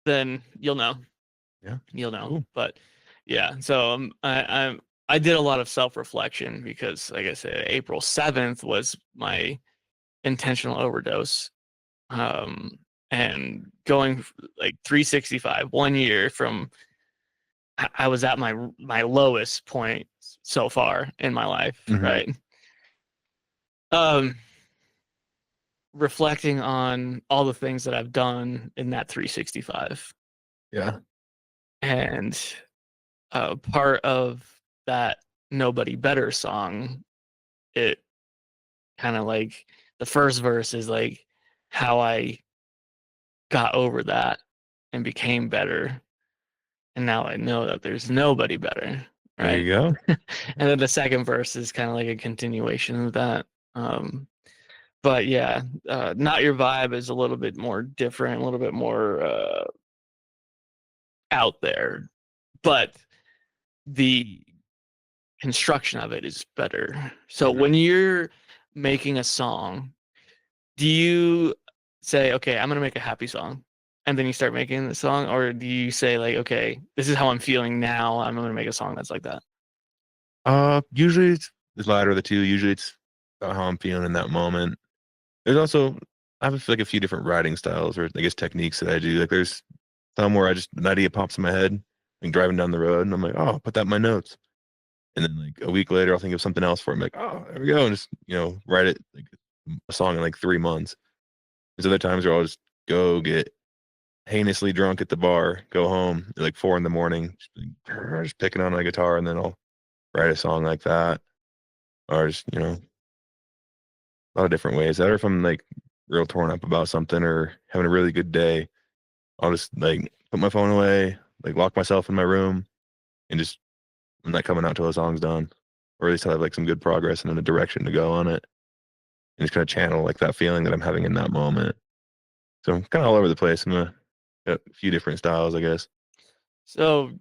then you'll know. Yeah. You'll know. Cool. But yeah, so I did a lot of self-reflection because like I said, April 7th was my intentional overdose. And going like 365 1 year from I was at my lowest point so far in my life, right? Reflecting on all the things that I've done in that 365. Yeah. And part of that Nobody Better song, it kind of like the first verse is like how I got over that and became better. And now I know that there's nobody better. Right. There you go. And then the second verse is kind of like a continuation of that. But yeah, Not Your Vibe is a little bit more different, a little bit more out there. But the construction of it is better. So when you're making a song, do you say, okay, I'm going to make a happy song? And then you start making the song? Or do you say, like, okay, this is how I'm feeling now. I'm going to make a song that's like that? Usually it's the latter of the two. Usually it's about how I'm feeling in that moment. There's also, I have like a few different writing styles or I guess techniques that I do. Like there's some where an idea pops in my head, like driving down the road, and I'm like, oh, I'll put that in my notes. And then like a week later, I'll think of something else for it. I'm like, oh, there we go, and just write it like a song in like 3 months. There's other times where I'll just go get heinously drunk at the bar, go home at like 4 a.m, just picking on my guitar, and then I'll write a song like that, or just a lot of different ways. That or if I'm like real torn up about something or having a really good day, I'll just like put my phone away, like lock myself in my room, and just I'm not coming out till the song's done, or at least I have like some good progress and then a direction to go on it, and just kind of channel like that feeling that I'm having in that moment. So I'm kind of all over the place. I'm a few different styles, I guess. So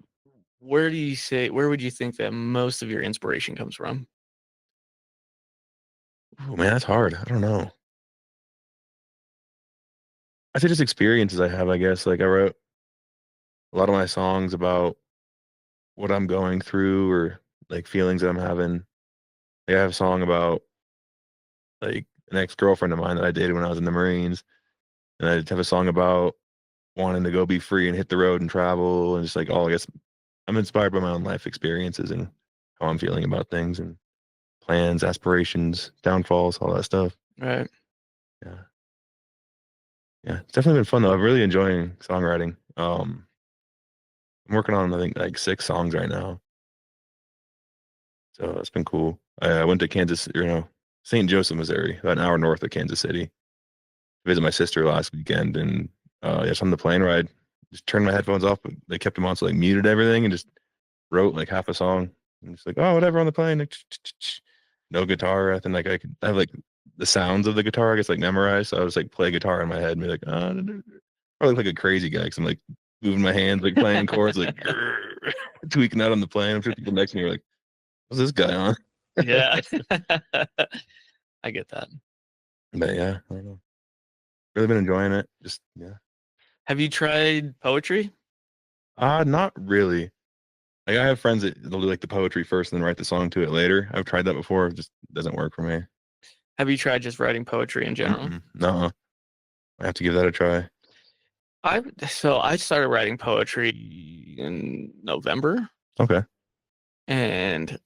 where would you think that most of your inspiration comes from? Oh man, that's hard. I don't know. I say just experiences I have, I guess. Like I wrote a lot of my songs about what I'm going through or like feelings that I'm having. Like I have a song about like an ex-girlfriend of mine that I dated when I was in the Marines. And I have a song about wanting to go be free and hit the road and travel and just like all I guess I'm inspired by my own life experiences and how I'm feeling about things and plans, aspirations, downfalls, all that stuff. Right. Yeah. Yeah. It's definitely been fun though. I'm really enjoying songwriting. I'm working on I think like 6 songs right now. So it's been cool. I went to Kansas, St. Joseph, Missouri, about an hour north of Kansas City, to visit my sister last weekend. And just on the plane ride, just turned my headphones off, but they kept them on, so like muted everything and just wrote like half a song I'm just like, oh, whatever on the plane. Like, no guitar. I think like I have like the sounds of the guitar, I guess, like memorized. So I was like play guitar in my head and be like, oh, I look like a crazy guy because I'm like moving my hands, like playing chords, like tweaking out on the plane. I'm sure people next to me are like, what's this guy on? Yeah. I get that. But yeah, I don't know. Really been enjoying it. Just yeah. Have you tried poetry? Not really. Like I have friends that they'll do like the poetry first and then write the song to it later. I've tried that before. It just doesn't work for me. Have you tried just writing poetry in general? No, I have to give that a try. I started writing poetry in November, Okay. and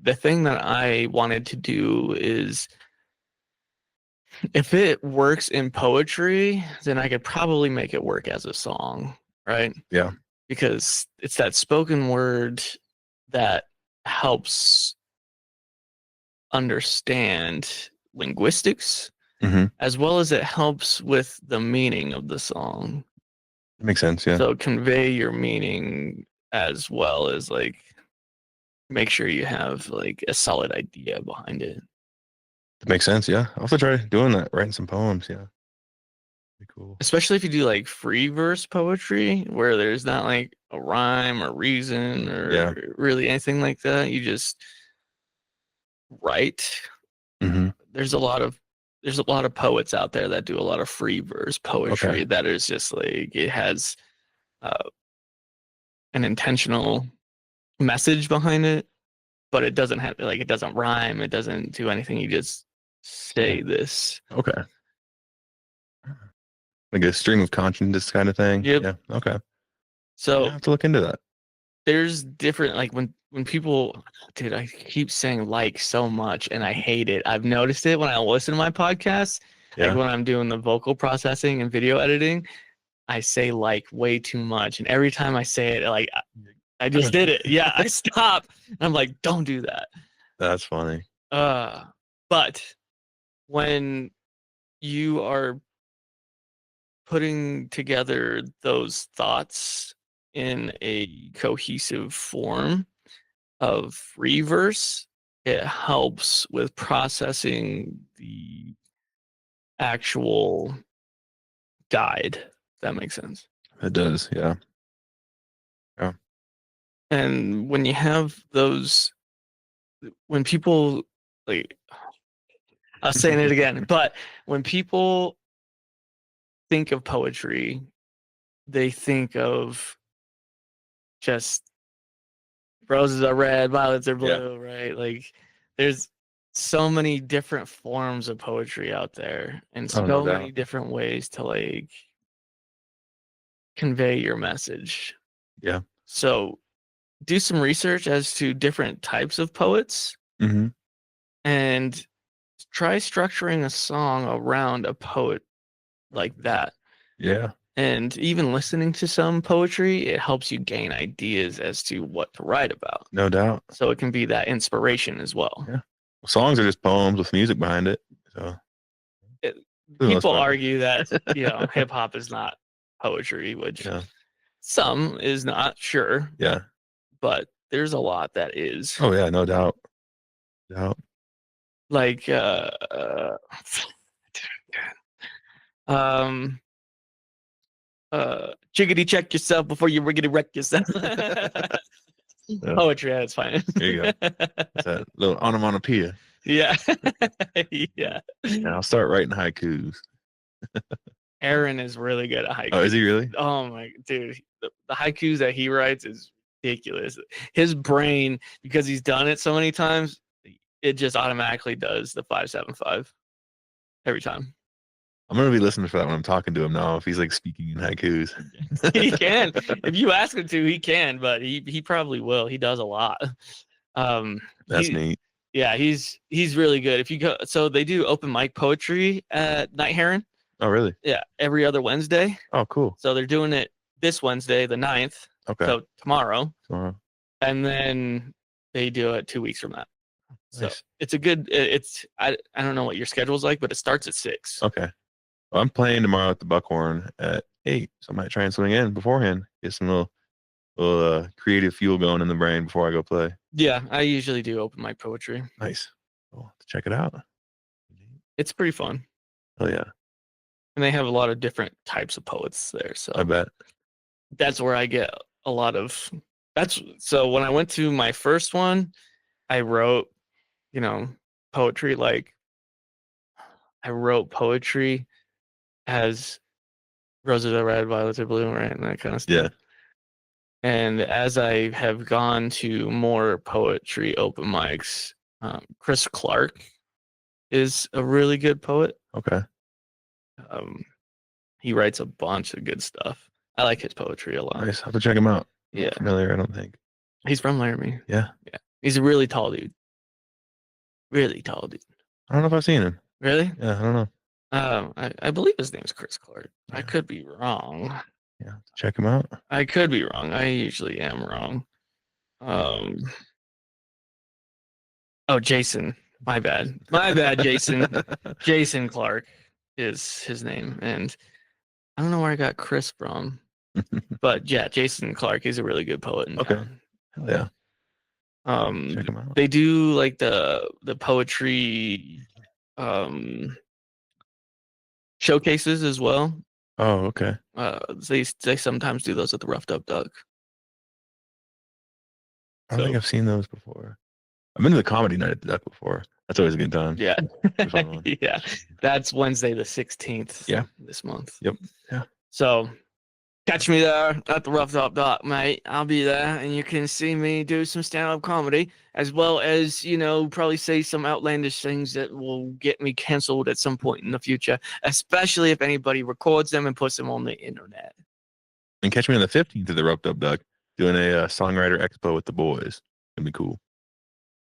the thing that I wanted to do is if it works in poetry, then I could probably make it work as a song, right? Yeah. Because it's that spoken word that helps understand linguistics Mm-hmm. as well as it helps with the meaning of the song. Makes sense. Yeah. So convey your meaning as well as like make sure you have like a solid idea behind it. That makes sense. Yeah. I'll have to try doing that, writing some poems. Yeah. Be cool. Especially if you do like free verse poetry where there's not like a rhyme or reason or really anything like that. You just write. Mm-hmm. There's a lot of poets out there that do a lot of free verse poetry that is just like it has an intentional message behind it, but it doesn't have like it doesn't rhyme, it doesn't do anything. You just say this. Okay. Like a stream of consciousness kind of thing. Yep. Yeah. Okay. So I have to look into that. there's different like when people, dude, I keep saying like so much and I hate it. I've noticed it when I listen to my podcasts, like when I'm doing the vocal processing and video editing, I say like way too much. And every time I say it, like I just did it. Yeah, I stop. And I'm like, don't do that. That's funny. But when you are putting together those thoughts in a cohesive form of reverse, it helps with processing the actual guide. If that makes sense. It does. Yeah. Yeah. And when you have those, when people like, I was saying it again, but when people think of poetry, they think of just roses are red, violets are blue, right? Like there's so many different forms of poetry out there and so many different ways to like convey your message. Yeah. So do some research as to different types of poets and try structuring a song around a poet like that. Yeah. And even listening to some poetry, it helps you gain ideas as to what to write about. No doubt. So it can be that inspiration as well. Yeah. Well, songs are just poems with music behind it. So people argue that hip hop is not poetry, which some is not, sure. Yeah. But there's a lot that is. Oh yeah, no doubt. Like chickadee check yourself before you riggedy wreck yourself. Poetry at its finest. There you go. It's that little onomatopoeia. Yeah. Yeah. And I'll start writing haikus. Aaron is really good at haikus. Oh, is he really? Oh my dude. The haikus that he writes is ridiculous. His brain, because he's done it so many times, it just automatically does the 575 every time. I'm gonna be listening for that when I'm talking to him now. If he's like speaking in haikus, he can. If you ask him to, he can. But he probably will. He does a lot. That's neat. Yeah, he's really good. If you go, so they do open mic poetry at Night Heron. Oh, really? Yeah, every other Wednesday. Oh, cool. So they're doing it this Wednesday, the 9th. Okay. So tomorrow. Tomorrow. And then they do it 2 weeks from that. So Nice. it's a good. I don't know what your schedule's like, but it starts at 6. Okay. Well, I'm playing tomorrow at the Buckhorn at 8, so I might try and swing in beforehand. Get some little little creative fuel going in the brain before I go play. Yeah, I usually do open mic poetry. Nice. Cool. Check it out. It's pretty fun. Oh yeah, And they have a lot of different types of poets there. So I bet. that's where I get a lot of so when I went to my first one, I wrote, poetry like I wrote poetry as roses are red, violets are blue, right? And that kind of stuff. Yeah. And as I have gone to more poetry open mics, Chris Clark is a really good poet. Okay. He writes a bunch of good stuff. I like his poetry a lot. Nice. I'll have to check him out. Yeah. Not familiar, I don't think. He's from Laramie. Yeah. Yeah. He's a really tall dude. Really tall dude. I don't know if I've seen him. Really? Yeah, I don't know. I believe his name's Chris Clark. Yeah. I could be wrong. Yeah. Check him out. I could be wrong. I usually am wrong. Oh, Jason. My bad. My bad, Jason. Jason Clark is his name. And I don't know where I got Chris from. But yeah, Jason Clark is a really good poet in town. Hell yeah. Check him out. They do like the poetry showcases as well. Oh, okay. They sometimes do those at the Roughed Up Duck. I don't think I've seen those before. I've been to the comedy night at the Duck before. That's always a good time. Yeah. It's a fun one. Yeah. That's Wednesday the 16th. Yeah. This month. Yep. Yeah. So catch me there at the Roughed Up Dock, mate. I'll be there, and you can see me do some stand-up comedy, as well as, probably say some outlandish things that will get me canceled at some point in the future, especially if anybody records them and puts them on the internet. And catch me on the 15th at the Roped Up Duck doing a songwriter expo with the boys. It'd be cool.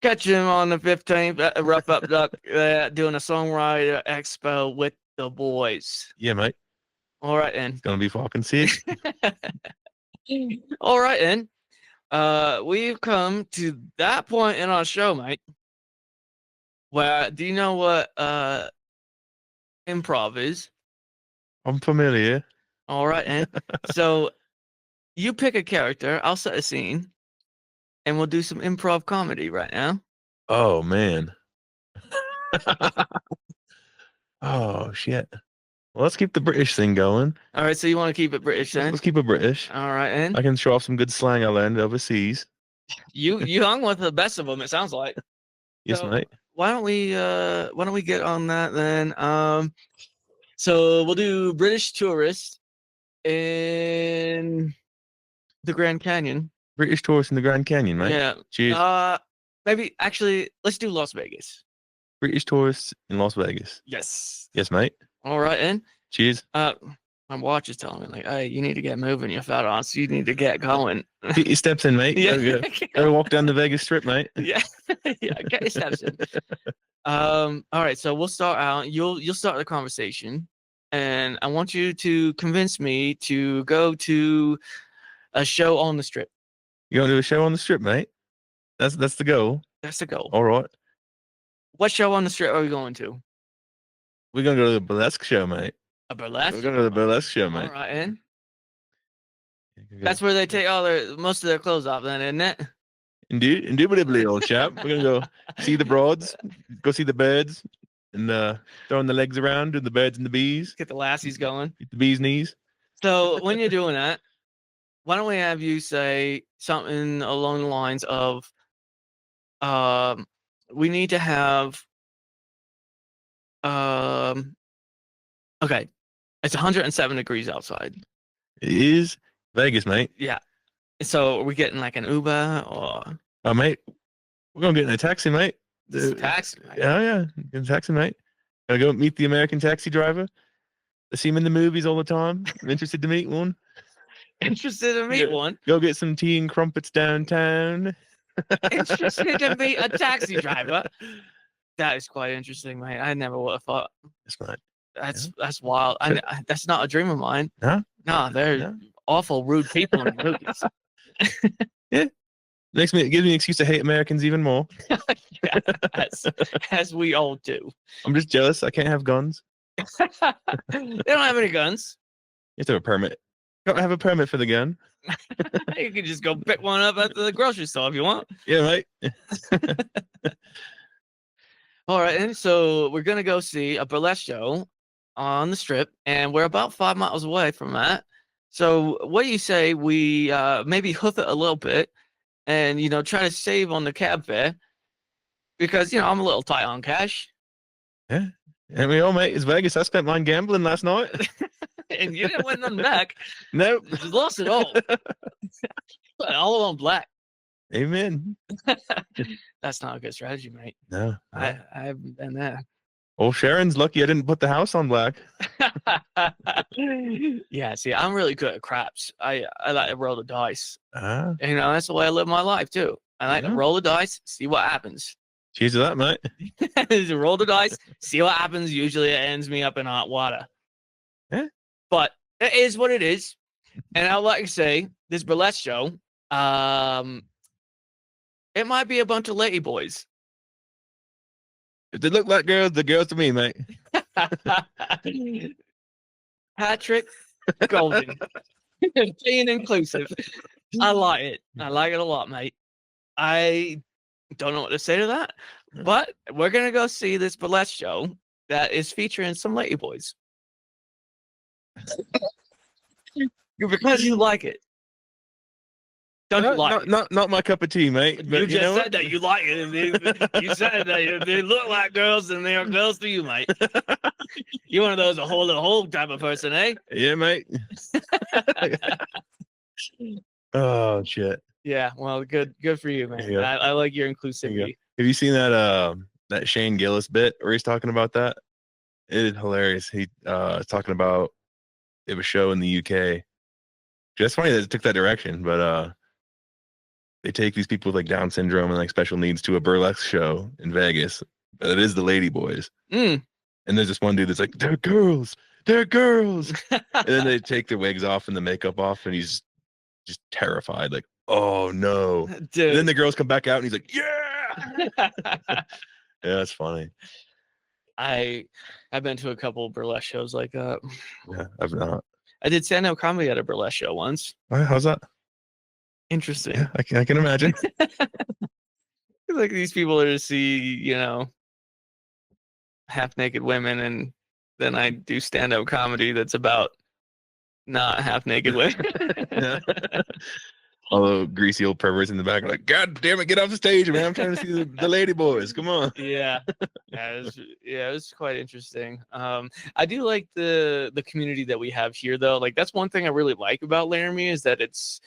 Catch him on the 15th at the Rough Up Duck doing a songwriter expo with the boys. Yeah, mate. All right, then. It's going to be fucking sick. All right, then. We've come to that point in our show, mate, where do you know what improv is? I'm familiar. All right, then. So you pick a character, I'll set a scene, and we'll do some improv comedy right now. Oh, man. Oh, shit. Well, let's keep the British thing going. All right, so you want to keep it British then? Let's keep it British. All right, then. I can show off some good slang I learned overseas. You hung with the best of them, it sounds like. Yes, So, mate. Why don't we get on that then? So we'll do British tourist in the Grand Canyon. British tourist in the Grand Canyon, mate. Yeah. Cheers. Maybe actually let's do Las Vegas. British tourists in Las Vegas. Yes. Yes, mate. All right, then. Cheers. My watch is telling me like, hey, you need to get moving, you fat ass. You need to get going. Get your steps in, mate. Yeah. Go walk down the Vegas Strip, mate. Yeah. Yeah. Get your steps in. All right, so we'll start out. You'll start the conversation, and I want you to convince me to go to a show on the Strip. You gonna do a show on the Strip, mate? That's the goal. That's the goal. All right. What show on the Strip are we going to? We're gonna go to the burlesque show, mate. A burlesque? We're going to the burlesque show, mate. All right, and that's where they take most of their clothes off, then, isn't it? Indubitably, old chap. We're gonna go see the broads, go see the birds, and throwing the legs around, doing the birds and the bees. Get the lassies going. Get the bees' knees. So when you're doing that, why don't we have you say something along the lines of, we need to have, okay, it's 107 degrees outside. It is Vegas, mate. Yeah. So are we getting like an Uber or? Oh, mate, we're gonna get in a taxi, mate. It's a taxi. Mate. Yeah, get a taxi, mate. Gonna go meet the American taxi driver. I see him in the movies all the time. I'm interested to meet one. Interested to meet one? Go get some tea and crumpets downtown. Interested to meet a taxi driver? That is quite interesting, mate. I never would have thought. It's not. That's wild. That's not a dream of mine. Huh? No, they're awful, rude people in movies. Yeah. Gives me an excuse to hate Americans even more. Yeah, as we all do. I'm just jealous. I can't have guns. They don't have any guns. You have to have a permit. Gotta have a permit for the gun. You can just go pick one up at the grocery store if you want. Yeah, mate. All right, and so we're gonna go see a burlesque show on the Strip, and we're about 5 miles away from that. So, what do you say we maybe hoof it a little bit, and try to save on the cab fare because I'm a little tight on cash, Yeah. And we all, mate, it's Vegas. I spent mine gambling last night. and you didn't win nothing back. Nope. You just lost it all. All on black. Amen. That's not a good strategy, mate. No. I haven't been there. Well, Sharon's lucky I didn't put the house on black. Yeah, see, I'm really good at craps. I like to roll the dice. Ah, That's the way I live my life too. I like to Yeah. roll the dice, see what happens. cheers to that, mate. Roll the dice, see what happens. Usually it ends me up in hot water. Yeah. But it is what it is. And I'd like to say this burlesque show, it might be a bunch of lady boys. If they look like girls, they're girls to me, mate. Patrick Golden. Being inclusive. I like it. I like it a lot, mate. I don't know what to say to that, but we're going to go see this burlesque show that is featuring some lady boys. Because you like it. Don't you like it? Not my cup of tea, mate. You But just know said what? that you like it. You said that they look like girls and they are girls to you, mate. You're one of those a whole type of person, eh? Yeah, mate. Oh shit. Yeah, well, good for you, man. Yeah. I like your There you inclusivity. Have you seen that Shane Gillis bit where he's talking about that? It is hilarious. He is talking about it was a show in the UK. Just funny that it took that direction, but they take these people with like Down syndrome and like special needs to a burlesque show in Vegas. But it is the Lady Boys. Mm. And there's this one dude that's like, they're girls, they're girls. And then they take their wigs off and the makeup off, and he's just terrified, like, oh no. Dude. And then the girls come back out and he's like, yeah. Yeah, that's funny. I've been to a couple burlesque shows like that. Yeah, I've not. I did stand-up comedy at a burlesque show once. How's that? Interesting. Yeah, I can imagine. Like these people are to see, half naked women, and then I do stand-up comedy that's about not half naked women. Yeah. All the greasy old perverts in the back are like, God damn it, get off the stage, man. I'm trying to see the Lady Boys. Come on. Yeah. It was quite interesting. I do like the community that we have here though. Like that's one thing I really like about Laramie is that it's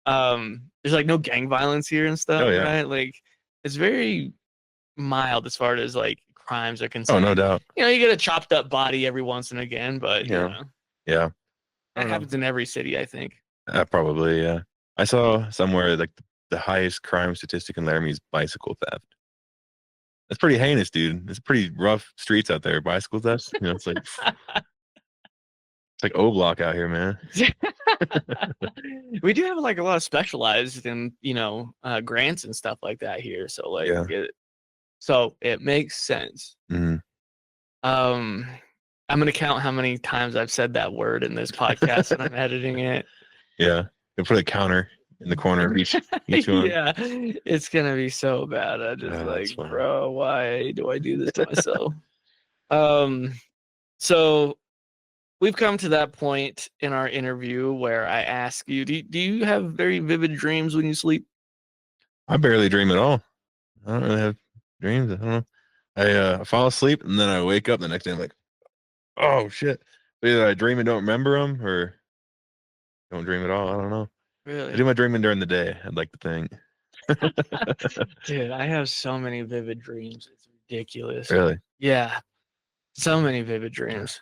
there's like no gang violence here and stuff, Oh, yeah. right? Like it's very mild as far as like crimes are Oh, concerned. no doubt. You get a chopped up body every once and again, but Yeah. that I don't know. happens in every city, I think. Probably, yeah. I saw somewhere like the highest crime statistic in Laramie is bicycle theft. That's pretty heinous, dude. It's pretty rough streets out there. Bicycle theft. It's like O Block out here, man. We do have like a lot of specialized in grants and stuff like that here, so like Yeah. so it makes sense. Mhm. I'm gonna count how many times I've said that word in this podcast and I'm editing it. Yeah. They put a counter in the corner of each one. Yeah, it's gonna be so bad. I just that's funny. bro, why do I do this to myself? So we've come to that point in our interview where I ask you, do you have very vivid dreams when you sleep? I barely dream at all. I don't really have dreams. I don't know. I fall asleep and then I wake up the next day. I'm like, oh shit. Either I dream and don't remember them, or don't dream at all. I don't know. I Really? do my dreaming during the day, I'd like to think. Dude, I have so many vivid dreams. It's ridiculous. Really? Yeah. So many vivid dreams.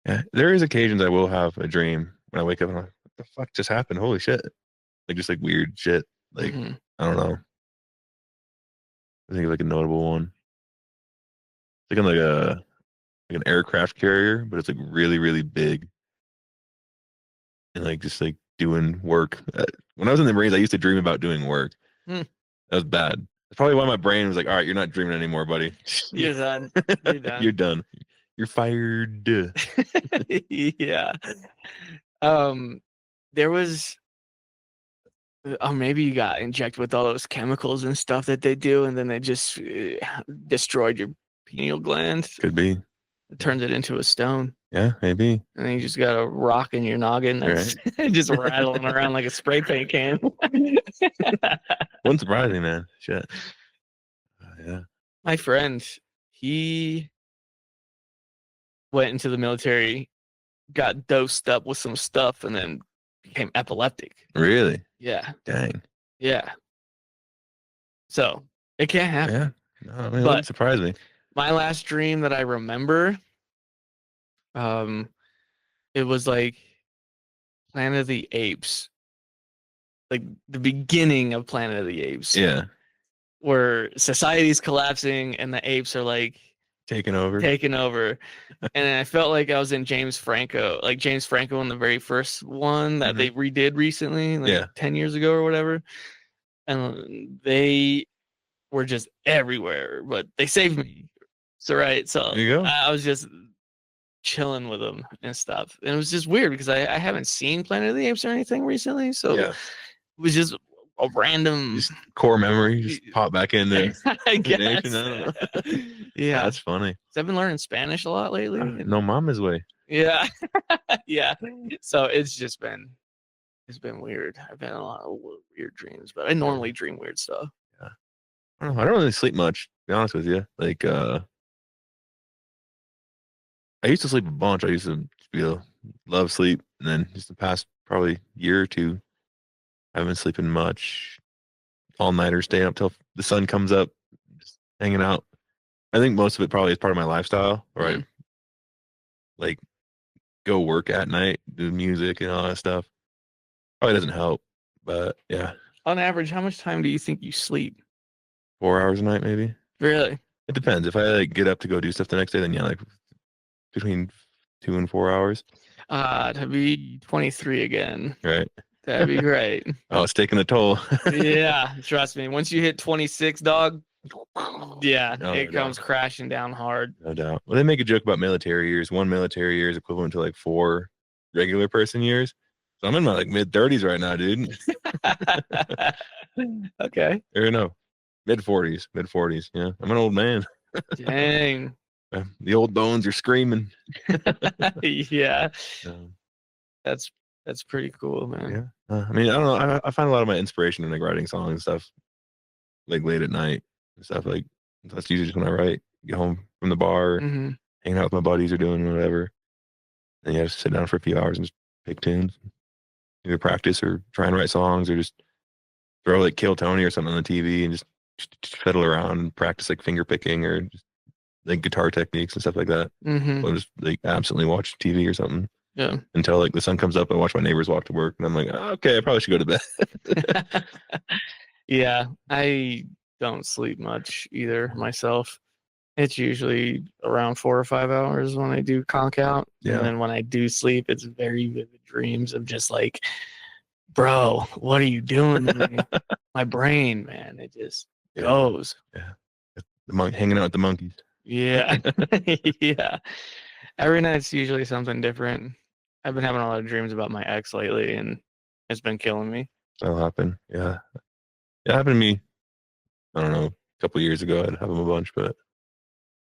Yeah. There is occasions I will have a dream when I wake up and I'm like, what the fuck just happened? Holy shit. Like just like weird shit. Like, Mhm. I don't know. I think like a notable one. It's like on like an aircraft carrier, but it's like really, really big. And like just like doing work. When I was in the Marines, I used to dream about doing work. Hmm. That was bad. That's probably why my brain was like, all right, you're not dreaming anymore, buddy. You're done. You're done. You're done. You're fired. Yeah. There was or maybe you got injected with all those chemicals and stuff that they do, and then they just destroyed your pineal gland. Could be. It turns it into a stone. Yeah, maybe. And then you just got a rock in your noggin that's just rattling around like a spray paint can. Wouldn't surprise me, man. Shit. Yeah. My friend, he went into the military, got dosed up with some stuff, and then became epileptic. Really? Yeah. Dang. Yeah. So it can't happen. Yeah. No, I mean, it wouldn't surprise me. My last dream that I remember, it was like Planet of the Apes, like the beginning of Planet of the Apes. Yeah. Where society's collapsing and the apes are like taking over. And I felt like I was in James Franco in the very first one that they redid recently, like 10 years ago or whatever. And they were just everywhere, but they saved me. So so there you go. I was just chilling with them and stuff. And it was just weird because I haven't seen Planet of the Apes or anything recently. So it was just a random just core memory just pop back in there. I guess. Yeah, that's funny. I've been learning Spanish a lot lately. No mama's way. Yeah. Yeah. So it's been weird. I've had a lot of weird dreams, but I normally dream weird stuff. Yeah. I don't really sleep much, to be honest with you. Like I used to sleep a bunch. I used to love sleep, and then just the past probably year or two, I haven't been sleeping much. All-nighter, staying up till the sun comes up, just hanging out. I think most of it probably is part of my lifestyle, where I like go work at night, do music and all that stuff. Probably doesn't help, but yeah. On average, how much time do you think you sleep? 4 hours a night, maybe. Really? It depends. If I like get up to go do stuff the next day, then yeah, like between 2 and 4 hours. To be 23 again. Right. That'd be great. Oh, it's taking a toll. Yeah, trust me. Once you hit 26, dog, yeah, it comes doubt. crashing down hard. No doubt. Well, they make a joke about military years. 1 military year is equivalent to like 4 regular person years. So I'm in my like mid-30s right now, dude. Okay. Or no, mid-40s. Yeah, I'm an old man. Dang. The old bones are screaming. Yeah. That's pretty cool, man. Yeah. I mean, I don't know. I find a lot of my inspiration in like writing songs and stuff, like late at night and stuff. Like that's usually just when I write, get home from the bar, hanging out with my buddies or doing whatever. And yeah, just sit down for a few hours and just pick tunes, either practice or try and write songs, or just throw like Kill Tony or something on the TV and just fiddle around and practice like finger picking or just like guitar techniques and stuff like that. Or just like absently watch TV or something. Yeah. Until like the sun comes up, I watch my neighbors walk to work, and I'm like, oh, okay, I probably should go to bed. Yeah, I don't sleep much either myself. It's usually around 4 or 5 hours when I do conk out. Yeah. And then when I do sleep, it's very vivid dreams of just like, bro, what are you doing to me? My brain, man, it just goes. Yeah. Hanging out with the monkeys. Yeah. Yeah. Every night's usually something different. I've been having a lot of dreams about my ex lately, and it's been killing me. That'll happen. Yeah. It happened to me, I don't know, a couple years ago. I'd have them a bunch, but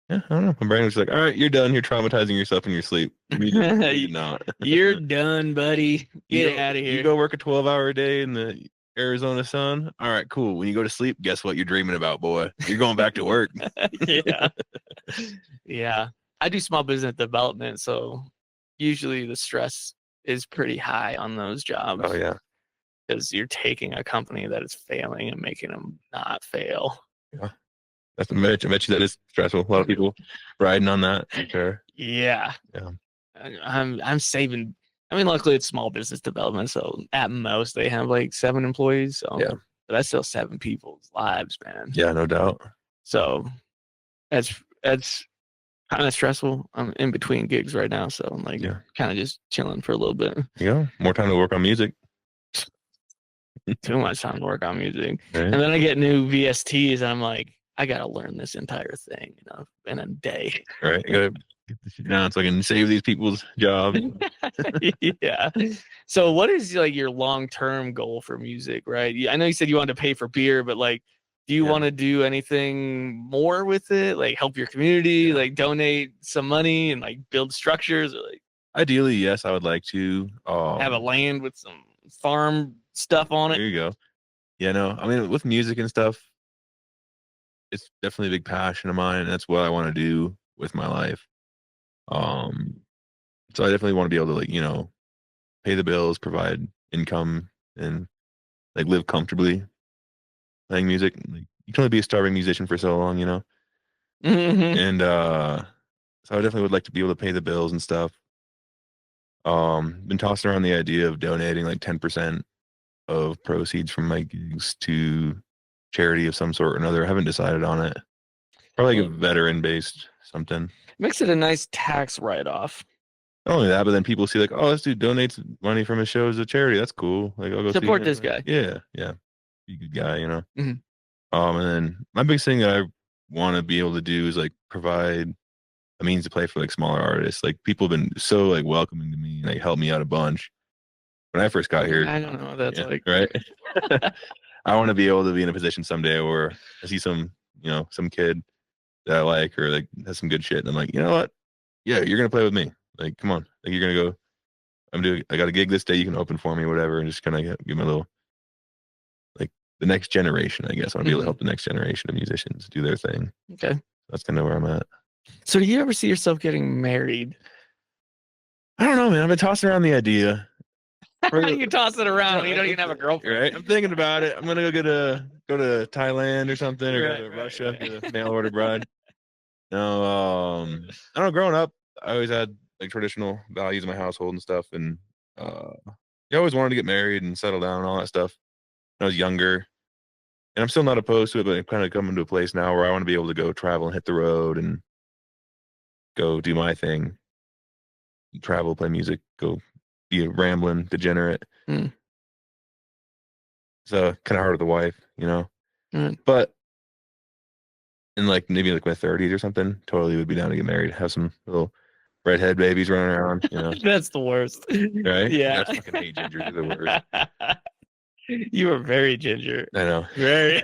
yeah, I don't know. My brain was like, all right, you're done. You're traumatizing yourself in your sleep. You're not. You're done, buddy. Get out of here. You go work a 12-hour day in the Arizona sun. All right, cool. When you go to sleep, guess what you're dreaming about, boy? You're going back to work. Yeah. Yeah. I do small business development, so usually the stress is pretty high on those jobs. Oh, yeah. Because you're taking a company that is failing and making them not fail. Yeah. I bet you that is stressful. A lot of people riding on that. Sure. Yeah. Yeah. I'm saving. I mean, luckily it's small business development, so at most they have like 7 employees. So yeah, but that's still 7 people's lives, man. Yeah, no doubt. So that's kind of stressful. I'm in between gigs right now, so I'm like kind of just chilling for a little bit. Yeah, more time to work on music. Too much time to work on music, right? And then I get new VSTs, and I'm like, I gotta learn this entire thing, in a day. Right, you gotta get this shit down so I can save these people's jobs. Yeah. So what is like your long-term goal for music, right? I know you said you wanted to pay for beer, but like do you Yeah. want to do anything more with it? Like help your community, Yeah. like donate some money and like build structures or like Ideally, yes, I would like to. have a land with some farm stuff on There it? you go. Yeah, no, I mean, with music and stuff, it's definitely a big passion of mine. And that's what I want to do with my life. Um, so I definitely want to be able to like, pay the bills, provide income, and like live comfortably playing music. Like you can only be a starving musician for so long, Mhm. And so I definitely would like to be able to pay the bills and stuff. Been tossing around the idea of donating like 10% of proceeds from my gigs to charity of some sort or another. I haven't decided on it. Probably like a Well, veteran based something. makes it a nice tax write-off. Not only that, but then people see like, oh, this dude donates money from his shows to charity. That's cool. Like I'll go see Support him. this Like, guy. yeah, yeah. Be a good guy. Mhm. And then my biggest thing that I want to be able to do is like provide a means to play for like smaller artists. Like people have been so like welcoming to me and they helped me out a bunch when I first got here. I don't know what that's Yeah, like. right. I want to be able to be in a position someday where I see some kid that I like or like has some good shit, and I'm like, you know what? Yeah, you're gonna play with me. Like, come on. Like, you're gonna go. I got a gig this day. You can open for me, whatever, and just kind of give my little like the next generation. I guess I want to be able to help the next generation of musicians do their thing. Okay. That's kind of where I'm at. So do you ever see yourself getting married? I don't know, man. I've been tossing around the idea. You toss it around. You don't even have a girlfriend. Right? I'm thinking about it. I'm gonna go to Thailand or something, or go to Right, Russia, right. get a mail order bride. No, I don't know. Growing up, I always had like traditional values in my household and stuff, and uh, I always wanted to get married and settle down and all that stuff when I was younger. And I'm still not opposed to it, but I'm kind of coming to a place now where I want to be able to go travel and hit the road and go do my thing, travel, play music, go be a rambling degenerate. Mm. So kind of hard with the wife. Mm. But in like maybe like my 30s or something, totally would be down to get married, have some little redhead babies running around. That's the worst. Right? Yeah. I fucking hate gingers. They're the worst. You were very ginger. I know. Very.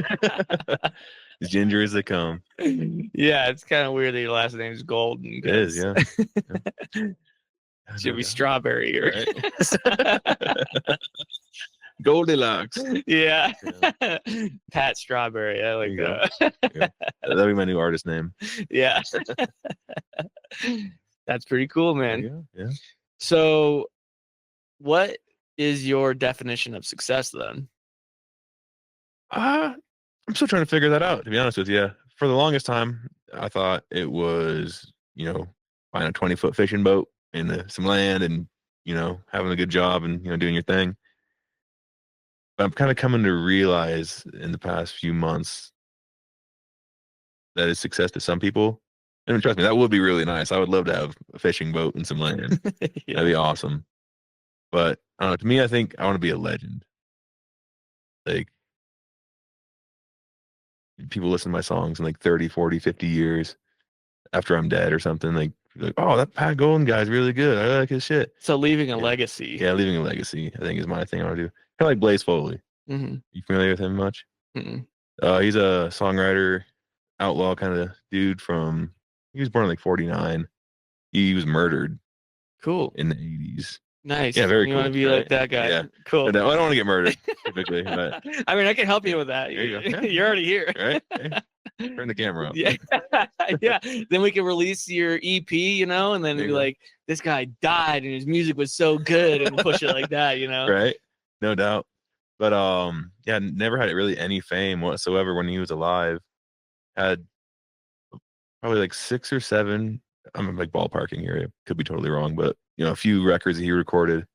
As ginger as they come. Yeah, it's kind of weird that your last name is Golden. It is, yeah. Should be Strawberry or right? Goldilocks. Yeah. Pat Strawberry. I like that. Yeah. That'd be my new artist name. Yeah. That's pretty cool, man. Yeah. So, what is your definition of success then? I'm still trying to figure that out, to be honest with you. For the longest time, I thought it was, buying a 20-foot fishing boat and some land and, having a good job and, doing your thing. But I'm kind of coming to realize in the past few months that is success to some people. And trust me, that would be really nice. I would love to have a fishing boat and some land. Yeah. That'd be awesome. But I don't know, to me, I think I want to be a legend. Like people listen to my songs in like 30, 40, 50 years after I'm dead or something. Like, oh, that Pat Golden guy's really good. I like his shit. So leaving a legacy. Yeah, leaving a legacy, I think, is my thing I want to do. Kind of like Blaze Foley. Mm-hmm. You familiar with him much? Mm-mm. He's a songwriter, outlaw kind of dude he was born in like 49. He was murdered Cool. in the 80s. Nice. Yeah, very you cool. want to be like that guy? Yeah. Cool. I don't want to get murdered, typically. But I mean, I can help you with that. there you go. Yeah. You're already here. Right? Hey, turn the camera up. Yeah. Yeah. Then we can release your EP, and then There be you go. like, this guy died and his music was so good, and push it like that, Right? No doubt. But yeah, never had really any fame whatsoever when he was alive. Had probably like 6 or 7. I'm like ballparking here. I could be totally wrong, but a few records that he recorded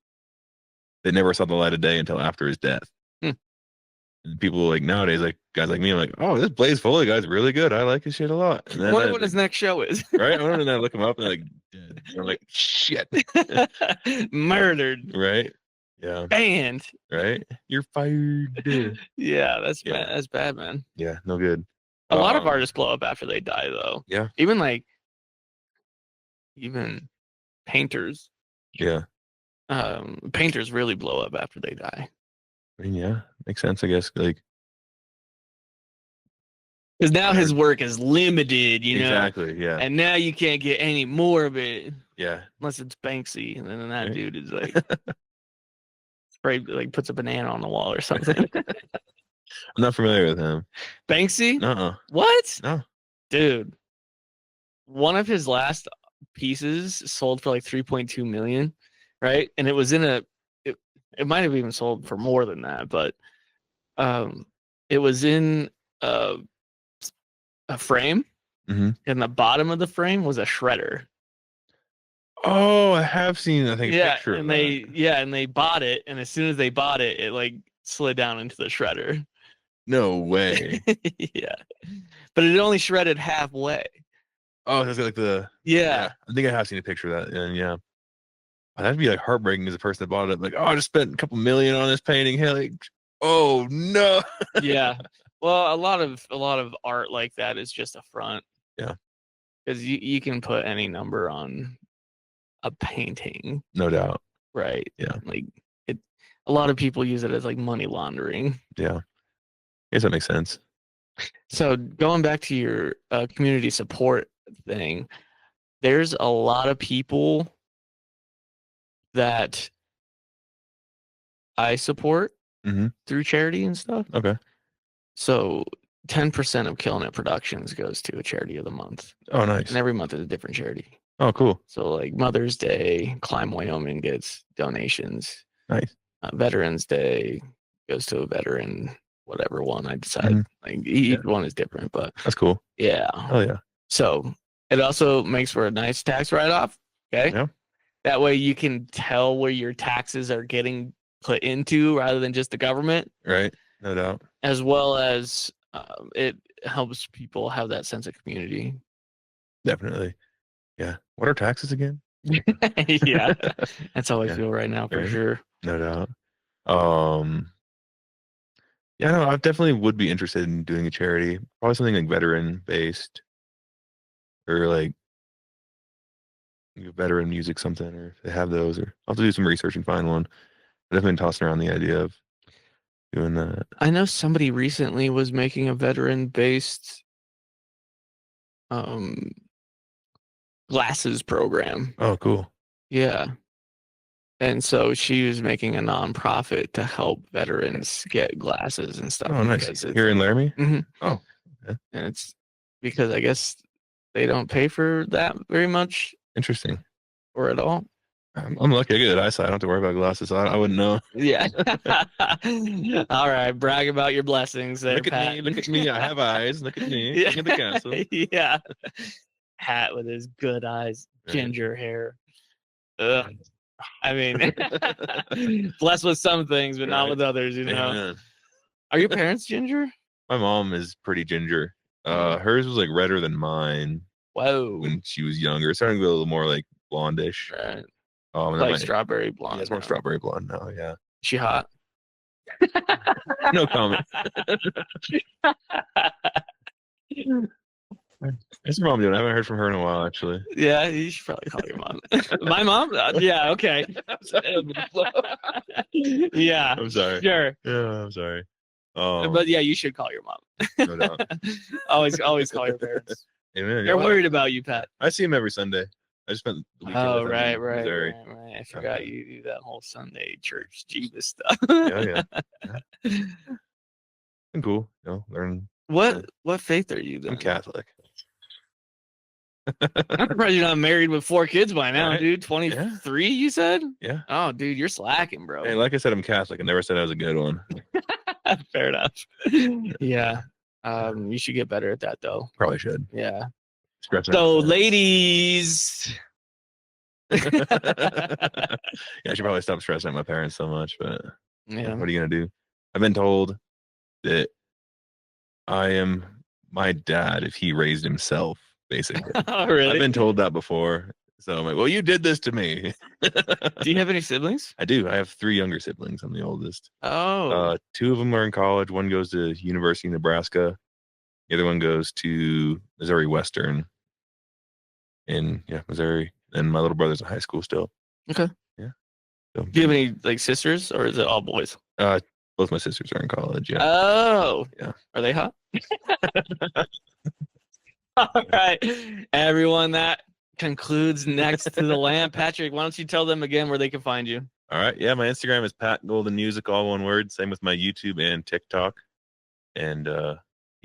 that never saw the light of day until after his death. Hmm. And people like nowadays, like guys like me, I'm like, oh, this Blaze Foley guy's really good. I like his shit a lot. And I then wonder what his next show is. right? I wonder, and then I look him up and like dead. I'm like, shit. Murdered. Right? Yeah. Banned. Right? You're fired. Yeah, that's bad. That's bad, man. Yeah, no good. A lot of artists blow up after they die, though. Yeah. Even like even painters. Yeah. Painters really blow up after they die. I mean, yeah, makes sense, I guess. Like, Because now his Or- work is limited, exactly. Yeah. and now you can't get any more of it Yeah. unless it's Banksy, and then that Right. dude is like, like puts a banana on the wall or something. I'm not familiar with him. Banksy? No. What? No. Dude, one of his last pieces sold for like 3.2 million, right? And it was in it might have even sold for more than that, but it was in a, a frame, hmm and the bottom of the frame was a shredder. Oh, I have seen, I think, a Yeah, picture of and that. they bought it, and as soon as they bought it, it like slid down into the shredder. No way. Yeah, but it only shredded halfway. Oh, that's like Yeah, I think I have seen a picture of that. And yeah, that'd be like heartbreaking as a person that bought it. Like, oh, I just spent a couple million on this painting. Hey, like, oh no. yeah. Well, a lot of art like that is just a front. Yeah. Because you can put any number on a painting, No doubt. right? Yeah. Like it, a lot of people use it as like money laundering. Yeah. I guess that makes sense. So going back to your community support thing, there's a lot of people that I support hmm through charity and stuff. Okay. So 10% of Killing It Productions goes to a charity of the month, Oh, nice. and every month is a different charity. Oh, cool. So like Mother's Day, Climb Wyoming gets donations. Nice. Veterans Day goes to a veteran, whatever one I decide. Mhm. Like each Yeah. one is different, but That's cool. yeah. Oh yeah. So it also makes for a nice tax write-off. Okay. Yeah. That way you can tell where your taxes are getting put into rather than just the government, Right. No doubt. as well as it helps people have that sense of community. Definitely. Yeah. What are taxes again? Yeah. That's how I Yeah. feel right now for Right. sure. No doubt. Yeah, no, I definitely would be interested in doing a charity. Probably something like veteran based or like veteran music something, or if they have those, or I'll have to do some research and find one. I've been tossing around the idea of doing that. I know somebody recently was making a veteran based um glasses program. Oh, cool. Yeah. And so she was making a nonprofit to help veterans get glasses and stuff Oh, nice. because it's Here in Laramie? Mhm. Oh, okay. And it's because I guess they don't pay for that very much Interesting. or at all. I'm lucky I get good eyesight. I don't have to worry about glasses. I wouldn't know. Yeah. All right, brag about your blessings there, Look at Pat. me. Look at me. I have eyes. Look at me. Yeah. King of the castle. Yeah. Pat with his good eyes, Right. ginger hair. Ugh. I mean, blessed with some things, but not Right. with others, Amen. Are your parents ginger? My mom is pretty ginger. Mm. Hers was like redder than mine Whoa. when she was younger. It's starting to go a little more like blondish. Right. And Like then strawberry blonde. yeah, it's more now. strawberry blonde now. Yeah. She hot? No comment. What's your mom doing? I haven't heard from her in a while, actually. Yeah, you should probably call your mom. My mom? Yeah, okay. Yeah, I'm sorry. sure. Yeah, I'm sorry. But yeah, you should call your mom. No doubt. always call your parents. Amen. They're Yeah, worried about you, Pat. I see him every Sunday. I just spent the weekend Oh, with him in right. Missouri. I forgot you do that whole Sunday church Jeebus stuff. Yeah. Been cool. Learn. What faith are you I'm then? Catholic. I'm surprised you're not married with 4 kids by now, Right? dude. 23, you said? Yeah. Oh, dude, you're slacking, bro. Hey, like I said, I'm Catholic. I never said I was a good one. Fair enough. Yeah. You should get better at that though. Probably should. Yeah. Stressing So, out. ladies. Yeah, I should probably stop stressing out my parents so much, but Yeah. what are you gonna do? I've been told that I am my dad if he raised himself, basically. Oh, really? I've been told that before. So I'm like, well, you did this to me. Do you have any siblings? I do. I have 3 younger siblings. I'm the oldest. Oh. 2 of them are in college. One goes to University of Nebraska. The other one goes to Missouri Western in Missouri. and my little brother's in high school still. Okay. Yeah. So, Do you have any like sisters, or is it all boys? both my sisters are in college. Yeah. Oh. Yeah. Are they hot? All right, everyone. That concludes Next to the Lamp. Patrick, why don't you tell them again where they can find you? All right. Yeah, my Instagram is Pat Golden Music, all one word. Same with my YouTube and TikTok. And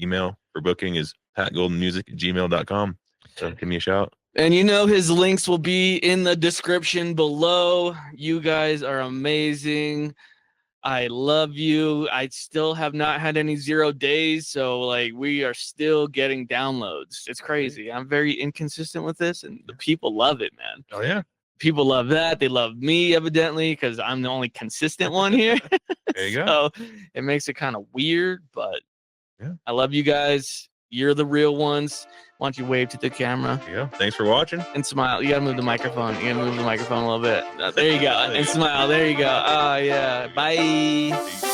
email for booking is patgoldenmusic@gmail.com. So give me a shout. And you know his links will be in the description below. You guys are amazing. I love you. I still have not had any 0 days, so like we are still getting downloads. It's crazy. I'm very inconsistent with this, and the people love it, man. Oh yeah. People love that. They love me, evidently, because I'm the only consistent one here. There you go. So it makes it kind of weird, but yeah. I love you guys. You're the real ones. Why don't you wave to the camera? There you go. Thanks for watching. And smile. You gotta move the microphone. You gotta move the microphone a little bit. There you go. And smile. There you go. Oh yeah. Bye.